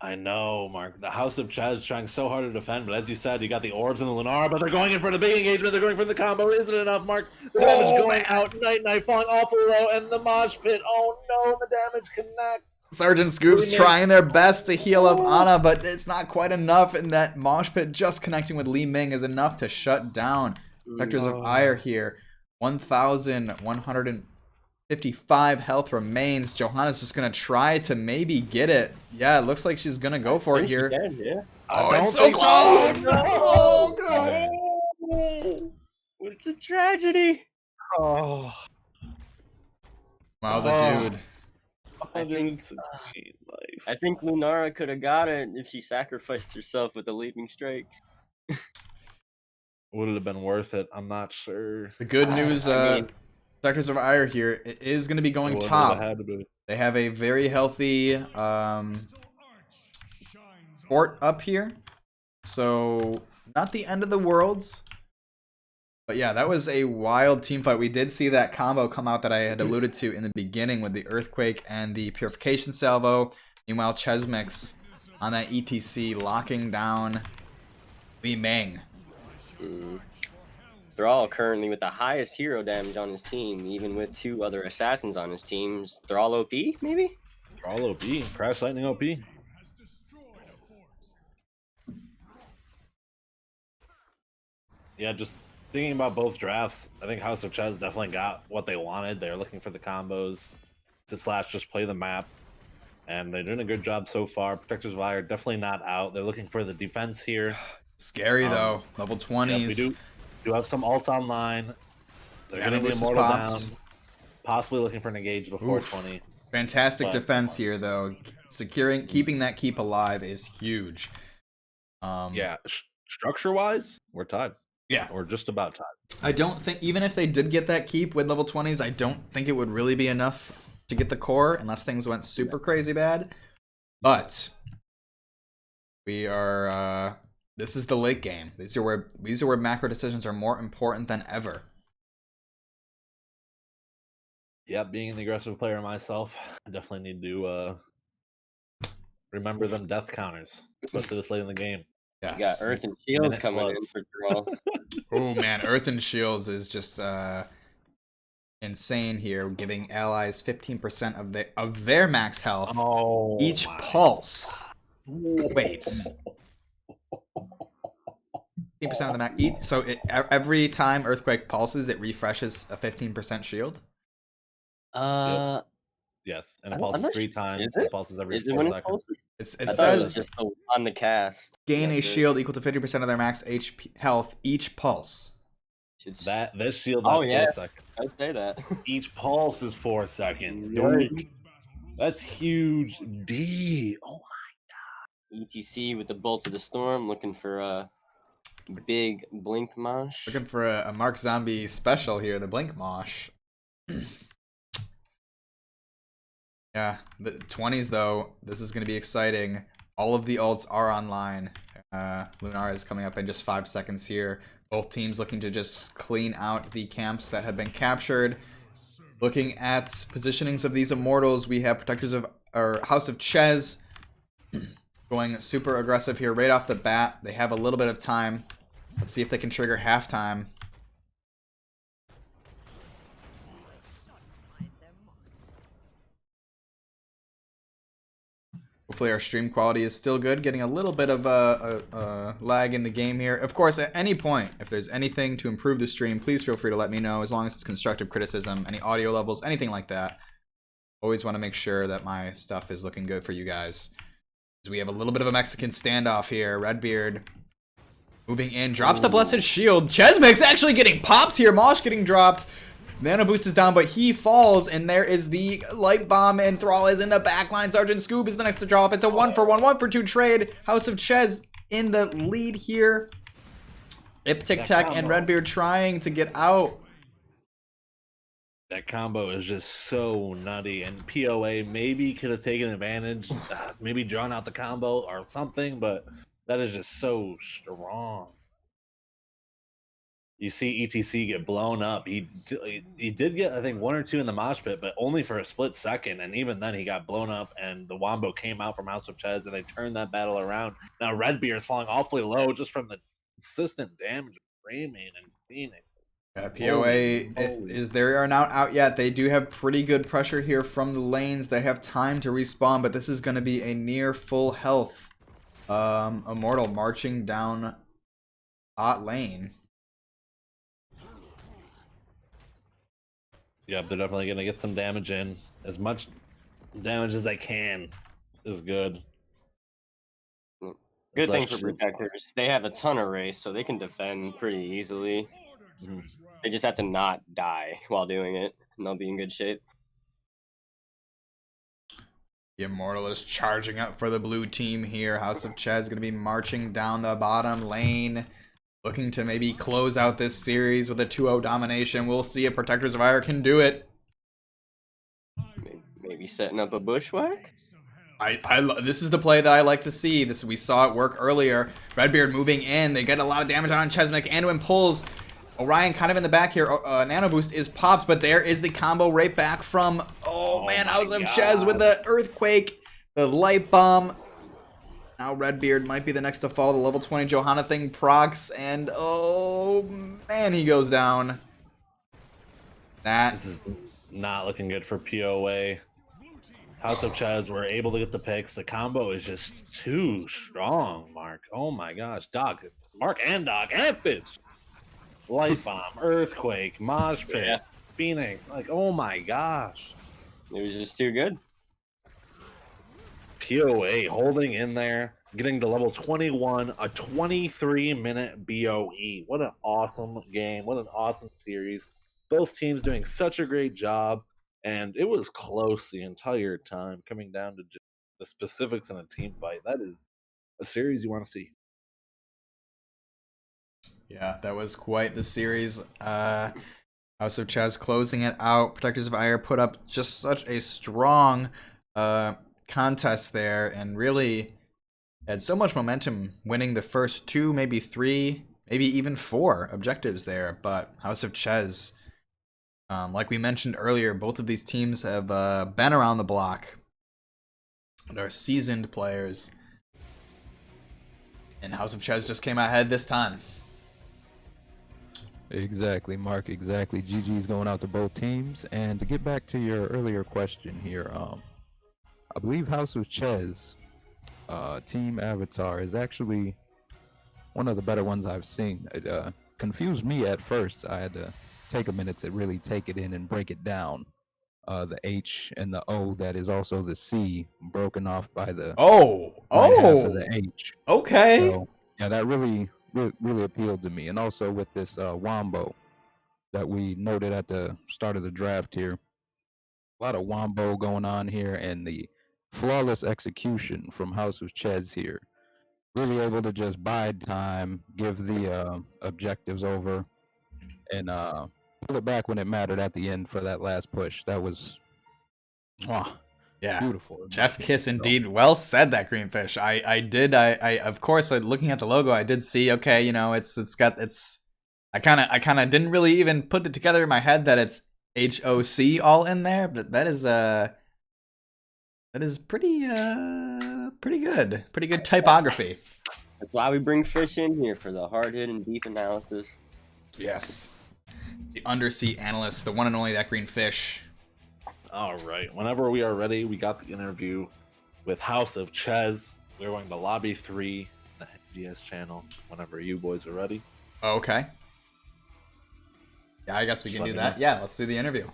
I know, Mark. The House of Chez trying so hard to defend, but as you said, you got the orbs and the Lunar, but they're going in for the big engagement. They're going for the combo. Isn't it enough, Mark? The damage going out. Night falling awful low, and the mosh pit. Oh no, the damage connects. Sergeant Scoops trying their best to heal up Ana, but it's not quite enough, and that mosh pit just connecting with Li Ming is enough to shut down Protectors of Aiur here. 1,155 health remains. Johanna's just gonna try to maybe get it. Yeah, it looks like she's gonna go for it here. Can, yeah. Oh, it's so close! Oh, God! Oh, it's a tragedy. Oh. Wow, the dude. I think Lunara could have got it if she sacrificed herself with the leaping strike. Would it have been worth it? I'm not sure. The good news, Protectors of Aiur here, it is going to be going top. They have a very healthy fort up here. So, not the end of the worlds. But yeah, that was a wild team fight. We did see that combo come out that I had alluded to in the beginning with the Earthquake and the Purification Salvo. Meanwhile, Chesmix on that ETC locking down Li Ming. They're all currently with the highest hero damage on his team, even with 2 other assassins on his teams. They're all OP, maybe? They're all OP. Crash Lightning OP. Yeah, just thinking about both drafts, I think House of Chez definitely got what they wanted. They're looking for the combos to / just play the map and they're doing a good job so far. Protectors of Aiur definitely not out. They're looking for the defense here. Scary though. Level 20s. Yeah, we do have some ults online. They're getting the Boost is Immortal popped. down. Possibly looking for an engage before Oof. 20. Fantastic But- defense here though. Keeping that keep alive is huge. Yeah, structure-wise, we're tied. Yeah. We're just about tied. I don't think, even if they did get that keep with level 20s, I don't think it would really be enough to get the core unless things went super crazy bad. But we are this is the late game. These are where macro decisions are more important than ever. Yeah, being an aggressive player myself, I definitely need to remember them death counters, especially this late in the game. Yes. You got Earth and Shields Minute coming in plus. for draw. Oh man, Earth and Shields is just insane here, giving allies 15% of their max health each pulse. Wait. 15% of the max. So every time Earthquake pulses, it refreshes a 15% shield. Yes, and it I'm pulses not 3 sure. times. Is It it? pulses every Is it 4 when it seconds. pulses? It I thought it was says just on the cast. gain a That's it. shield equal to 50% of their max HP health each pulse. This shield Oh, lasts yeah. 4 seconds. I say that. Each pulse is 4 seconds. Yikes. That's huge. D. Oh ETC with the Bolt of the Storm, looking for a big Blink Mosh. Looking for a Mark Zombie special here, the Blink Mosh. Yeah, the 20s though, this is going to be exciting. All of the ults are online. Lunar is coming up in just 5 seconds here. Both teams looking to just clean out the camps that have been captured. Looking at positionings of these Immortals, we have Protectors of House of Chez going super aggressive here right off the bat. They have a little bit of time. Let's see if they can trigger halftime. Hopefully our stream quality is still good. Getting a little bit of a lag in the game here. Of course, at any point, if there's anything to improve the stream, please feel free to let me know, as long as it's constructive criticism, any audio levels, anything like that. Always want to make sure that my stuff is looking good for you guys. We have a little bit of a Mexican standoff here. Redbeard moving in, drops the Blessed Shield. Chesmic's actually getting popped here. Mosh getting dropped. Nano Boost is down, but he falls, and there is the Light Bomb, and Thrall is in the backline. Sergeant Scoob is the next to drop. It's a 1-for-1, 1-for-2 trade. House of Chez in the lead here. Iptic Tech and Redbeard trying to get out. That combo is just so nutty, and POA maybe could have taken advantage, maybe drawn out the combo or something, but that is just so strong. You see ETC get blown up. He did get, I think, 1 or 2 in the mosh pit, but only for a split second, and even then he got blown up, and the Wombo came out from House of Chez, and they turned that battle around. Now Redbeard is falling awfully low just from the consistent damage of Rayman and Phoenix. POA they are not out yet. They do have pretty good pressure here from the lanes. They have time to respawn, but this is going to be a near full health Immortal marching down bot lane. Yep, they're definitely going to get some damage in. As much damage as they can is good. Good thing for Protectors. They have a ton of race, so they can defend pretty easily. They just have to not die while doing it, and they'll be in good shape. The Immortal is charging up for the blue team here. House of Chez is going to be marching down the bottom lane, looking to maybe close out this series with a 2-0 domination. We'll see if Protectors of Aiur can do it. Maybe setting up a bushwhack? This is the play that I like to see. We saw it work earlier. Redbeard moving in. They get a lot of damage on Chesmic. Anduin pulls. Orion kind of in the back here. Nano Boost is popped, but there is the combo right back from, House of Chez with the Earthquake, the Light Bomb. Now Redbeard might be the next to fall. The level 20 Johanna thing procs, and oh man, he goes down. This is not looking good for POA. House of Chez were able to get the picks. The combo is just too strong, Mark. Oh my gosh. Mark and Doc and Fitz. Light Bomb, Earthquake, Mosh Pit, Phoenix. Like, oh my gosh. It was just too good. POA holding in there, getting to level 21, a 23-minute BOE. What an awesome game. What an awesome series. Both teams doing such a great job, and it was close the entire time, coming down to just the specifics in a team fight. That is a series you want to see. Yeah, that was quite the series. House of Chez closing it out. Protectors of Aiur put up just such a strong contest there, and really had so much momentum, winning the first 2, maybe 3, maybe even 4 objectives there. But House of Chez, like we mentioned earlier, both of these teams have been around the block and are seasoned players. And House of Chez just came ahead this time. Exactly, Mark. Exactly. GG's going out to both teams. And to get back to your earlier question here, I believe House of Chez team avatar is actually one of the better ones I've seen. It confused me at first. I had to take a minute to really take it in and break it down. The H and the O that is also the C broken off by the half of the H. Okay. So yeah, that really appealed to me. And also with this Wombo that we noted at the start of the draft here, a lot of Wombo going on here, and the flawless execution from House of Chez here. Really able to just bide time, give the objectives over, and pull it back when it mattered at the end for that last push. That was yeah, beautiful. Chef Kiss indeed. Well said, that Greenfish. I of course, looking at the logo, I did see, okay, you know, it's I kind of didn't really even put it together in my head that it's HOC all in there, but that is pretty good. Pretty good typography. That's why we bring fish in here, for the hard-hitting deep analysis. Yes. The undersea analyst, the one and only that Greenfish. All right. Whenever we are ready, we got the interview with House of Chez. We're going to Lobby 3, the NGS channel, whenever you boys are ready. Okay. Yeah, I guess we can do that. Yeah, let's do the interview.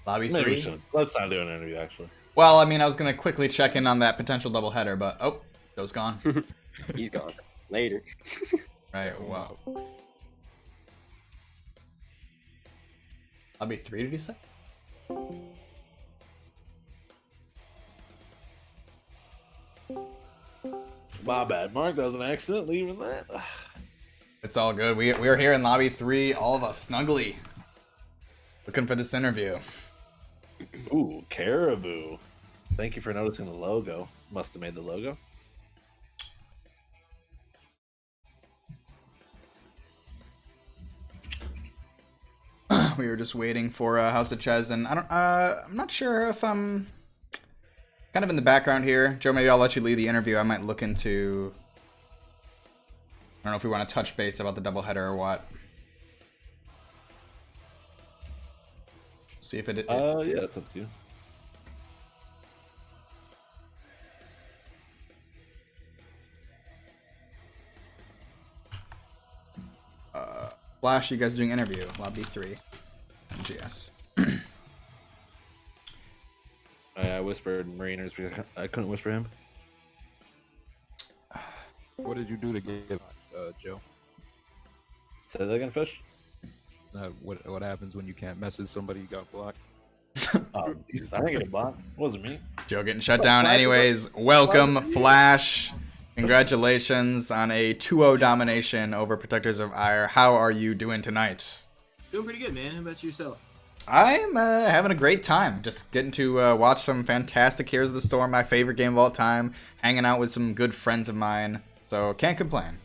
Lobby 3. Maybe we should. Let's not do an interview, actually. Well, I mean, I was going to quickly check in on that potential doubleheader, but Joe's gone. He's gone. Later. Right, wow. Lobby 3, did he say? My bad, Mark. That was an accident leaving that. It's all good. We're here in Lobby 3, all of us snugly, looking for this interview. Ooh, Caribou. Thank you for noticing the logo. Must have made the logo. We were just waiting for House of Chez, and I'm not sure if I'm kind of in the background here. Joe, maybe I'll let you lead the interview. I might look into, I don't know if we want to touch base about the doubleheader or what. See if it. Yeah, it's up to you. Flash, you guys are doing interview. Lobby 3. NGS. I whispered Mariners because I couldn't whisper him. What did you do to get Joe? Say that again, Fish? What happens when you can't message somebody you got blocked? Oh, geez, I didn't get a block. It wasn't me. Joe getting shut down. Anyways, welcome, Flash. Congratulations on a 2-0 domination over Protectors of Aiur. How are you doing tonight? Doing pretty good, man. How about yourself? I'm having a great time. Just getting to watch some fantastic Heroes of the Storm, my favorite game of all time. Hanging out with some good friends of mine. So, can't complain.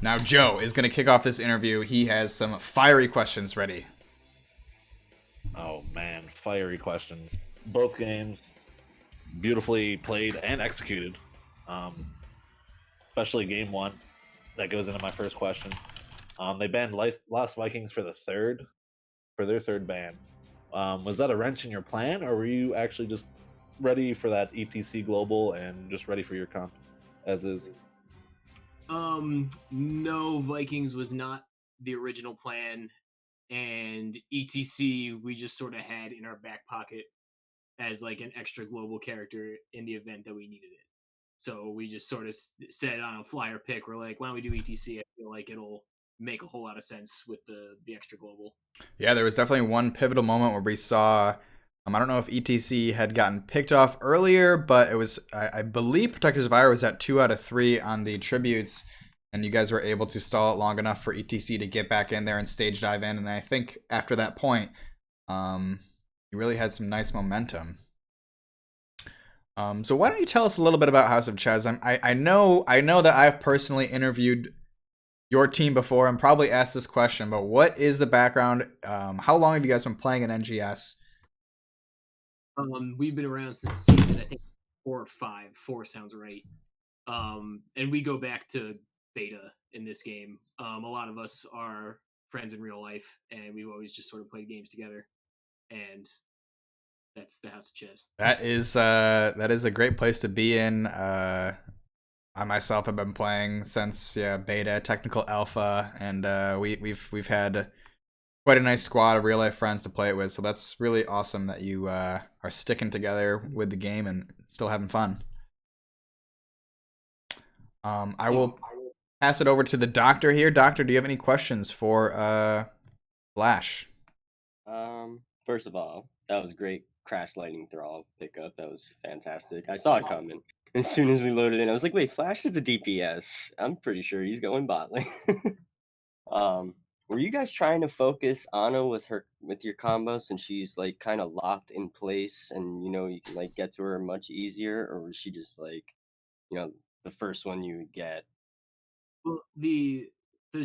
Now, Joe is going to kick off this interview. He has some fiery questions ready. Oh, man. Fiery questions. Both games beautifully played and executed. Especially game 1. That goes into my first question. They banned Lost Vikings for their third ban. Was that a wrench in your plan, or were you actually just ready for that ETC global and just ready for your comp as is? No, Vikings was not the original plan. and ETC we just sort of had in our back pocket as like an extra global character in the event that we needed it. So we just sort of said on a flyer pick, we're like, why don't we do ETC? I feel like it'll make a whole lot of sense with the extra global. Yeah, there was definitely one pivotal moment where we saw. I don't know if ETC had gotten picked off earlier, but it was I believe Protectors of Aiur was at 2 out of 3 on the tributes, and you guys were able to stall it long enough for ETC to get back in there and stage dive in. And I think after that point, you really had some nice momentum. So why don't you tell us a little bit about House of Chez? I know that I've personally interviewed your team before and probably asked this question, but what is the background? How long have you guys been playing in NGS? We've been around since season, I think 4 or 5. 4 sounds right. And we go back to beta in this game. A lot of us are friends in real life, and we've always just sort of played games together. And that's the House of Chez. That is a great place to be in. I myself have been playing since beta, technical alpha, and we've had quite a nice squad of real life friends to play it with. So that's really awesome that you are sticking together with the game and still having fun. I will pass it over to the doctor here. Doctor, do you have any questions for Flash? First of all, that was great Crash Lightning Thrall pickup. That was fantastic. I saw it coming. As soon as we loaded in, I was like, wait, Flash is a DPS. I'm pretty sure he's going bot lane. Were you guys trying to focus Ana with your combo since she's like kind of locked in place and you can like get to her much easier, or was she just like the first one you would get? Well, the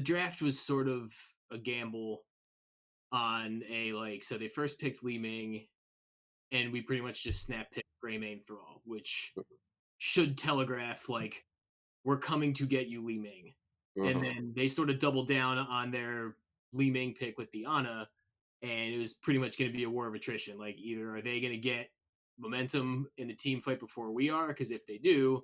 draft was sort of a gamble on so they first picked Li Ming, and we pretty much just snap picked Greymane Thrall, which should telegraph like we're coming to get you, Li Ming. And then they sort of doubled down on their Li Ming pick with the Ana, and it was pretty much going to be a war of attrition. Like, either are they going to get momentum in the team fight before we are? Because if they do,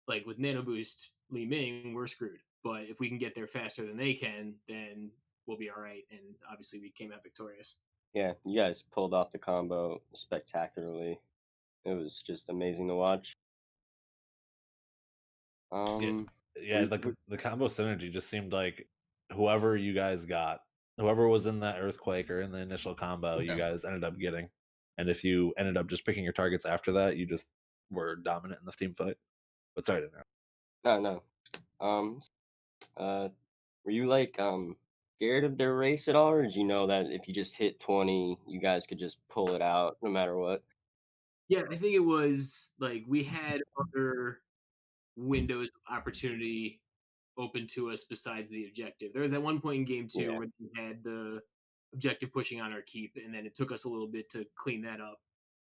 like with Nano Boost Li Ming, we're screwed. But if we can get there faster than they can, then we'll be all right. And obviously, we came out victorious. Yeah, you guys pulled off the combo spectacularly. It was just amazing to watch. Yeah, the combo synergy just seemed like whoever you guys got, whoever was in that earthquake or in the initial combo, you guys ended up getting. And if you ended up just picking your targets after that, you just were dominant in the team fight. But sorry to interrupt. No. Were you like scared of their race at all, or did you know that if you just hit 20, you guys could just pull it out no matter what? Yeah, I think it was like we had other windows of opportunity open to us besides the objective. There was that one point in game 2 Yeah. where we had the objective pushing on our keep, and then it took us a little bit to clean that up.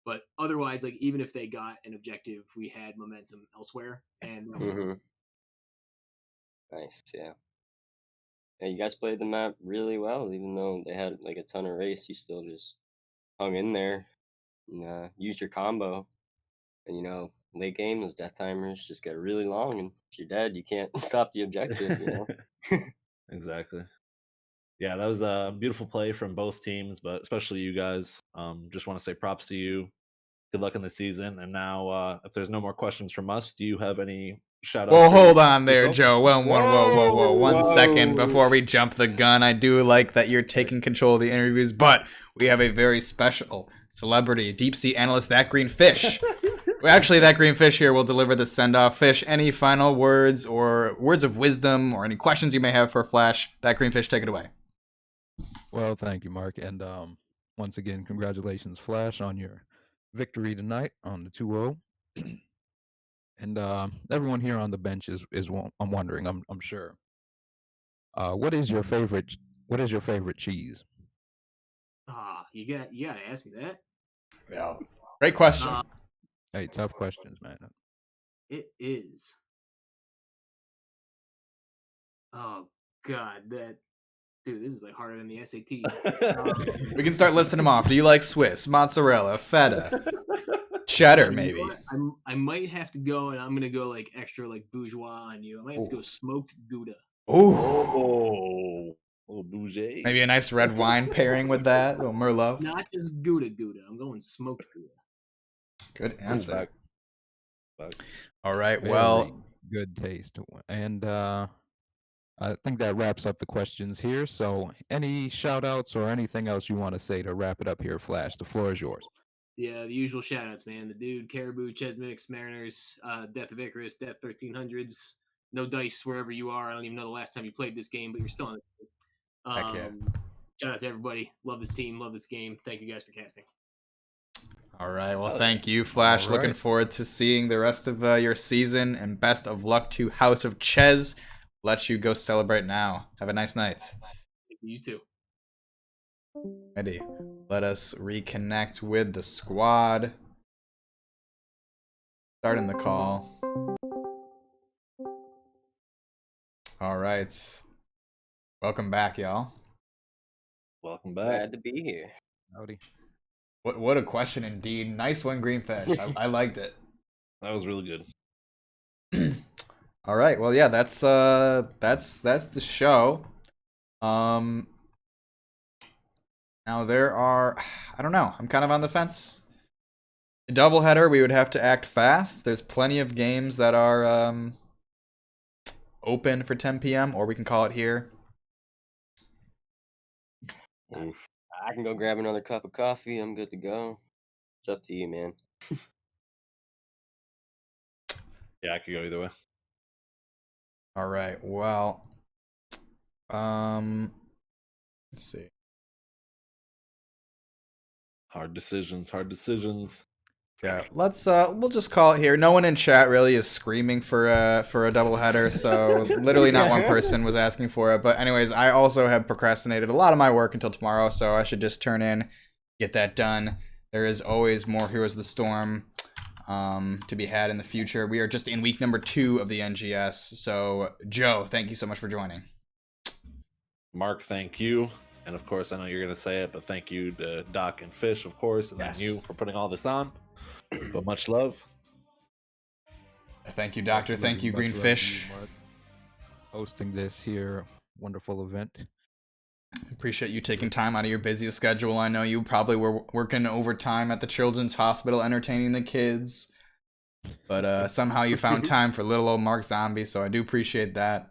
But otherwise, like, even if they got an objective, we had momentum elsewhere, and that was Nice, yeah. Yeah, you guys played the map really well, even though they had like a ton of race. You still just hung in there and used your combo. And late game, those death timers just get really long, and if you're dead, you can't stop the objective. Exactly. Yeah, that was a beautiful play from both teams, but especially you guys. Just want to say props to you. Good luck in the season. And now, if there's no more questions from us, do you have any shout outs? Well, hold on there, Joe. Whoa. 1 second before we jump the gun. I do like that you're taking control of the interviews, but we have a very special celebrity, deep sea analyst, That Green Fish. Actually, That Green Fish here will deliver the send-off. Fish, any final words or words of wisdom or any questions you may have for Flash? That Green Fish, take it away. Well, thank you, Mark. And once again, congratulations, Flash, on your victory tonight on the 2-0. And everyone here on the bench is I'm wondering, I'm sure. What is your favorite cheese? you gotta ask me that. Yeah. Great question. Hey, tough questions, man. It is. Oh God, dude, this is like harder than the SAT. We can start listing them off. Do you like Swiss, mozzarella, feta, cheddar, maybe? I might have to go, and I'm gonna go like extra like bourgeois on you. I might have to go smoked Gouda. Oh, Ooh, bougie. Maybe a nice red wine pairing with that, a little Merlot. Not just Gouda Gouda. I'm going smoked Gouda. Good answer. Fuck. All right, Very well, good taste. And I think that wraps up the questions here. So, any shout outs or anything else you want to say to wrap it up here, Flash? The floor is yours. Yeah, the usual shoutouts, man. The Dude, Caribou, Chez, Mariners, Death of Icarus, Death 1300s. No dice wherever you are. I don't even know the last time you played this game, but you're still on it. Heck yeah. Shout out to everybody. Love this team. Love this game. Thank you guys for casting. all right. Well, thank you, Flash. All Looking right. forward to seeing the rest of your season, and best of luck to House of Chez. Let you go celebrate now. Have a nice night. You too. Ready. Let us reconnect with the squad. Starting the call. All right. Welcome back, y'all. Welcome back. Glad to be here. Howdy. What a question indeed. Nice one, Greenfish. I liked it. That was really good. All right. Well, yeah, that's the show. Now there are, I don't know. I'm kind of on the fence. A doubleheader, we would have to act fast. There's plenty of games that are open for 10 p.m. or we can call it here. Oof. I can go grab another cup of coffee. I'm good to go. It's up to you, man. Yeah, I could go either way. All right. Well, let's see. Hard decisions. Hard decisions. Yeah, let's we'll just call it here. No one in chat really is screaming for a doubleheader, so literally not one person was asking for it. But anyways, I also have procrastinated a lot of my work until tomorrow, so I should just turn in, get that done. There is always more Heroes of the Storm to be had in the future. We are just in week number 2 of the NGS. So Joe, thank you so much for joining. Mark, thank you. And of course, I know you're going to say it, but thank you to Doc and Fish, of course, and Yes. then you for putting all this on. But much love. Thank you, Doctor. Thank you, Much love to Greenfish. you, Mark, hosting this here wonderful event. Appreciate you taking time out of your busy schedule. I know you probably were working overtime at the Children's Hospital entertaining the kids. But somehow you found time for little old Mark Zombie, so I do appreciate that.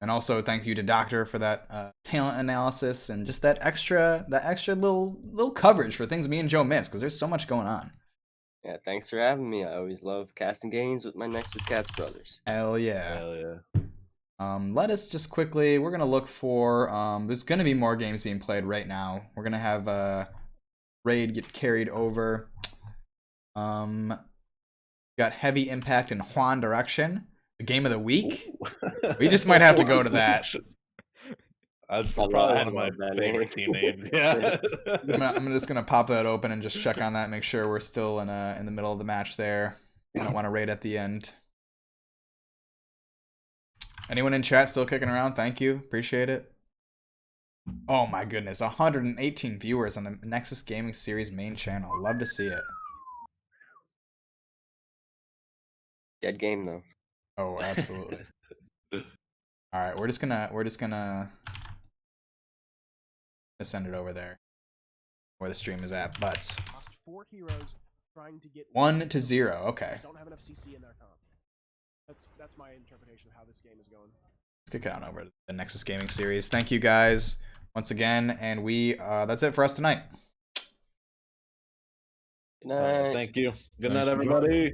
And also thank you to Doctor for that talent analysis and just that extra little coverage for things me and Joe miss, because there's so much going on. Yeah, thanks for having me. I always love casting games with my Nexus Cats brothers. Hell yeah. Hell yeah. Let us just quickly, we're going to look for, there's going to be more games being played right now. We're going to have Raid get carried over. Got Heavy Impact in Juan Direction. The game of the week? We just might have to go to that. That's I probably love one of my that favorite name. team names. Yeah. I'm just going to pop that open and just check on that, make sure we're still in the middle of the match there. I don't want to raid at the end. Anyone in chat still kicking around? Thank you. Appreciate it. Oh my goodness. 118 viewers on the Nexus Gaming Series main channel. Love to see it. Dead game though. Oh, absolutely. All right, we're just gonna send it over there where the stream is at. But Lost 4 heroes trying to get 1-0. Okay, don't have enough CC in their comp. That's my interpretation of how this game is going. let's kick it on over to the Nexus Gaming Series. Thank you guys once again, and we that's it for us tonight. Good night. Thank you. Good Thanks night, for joining. everybody.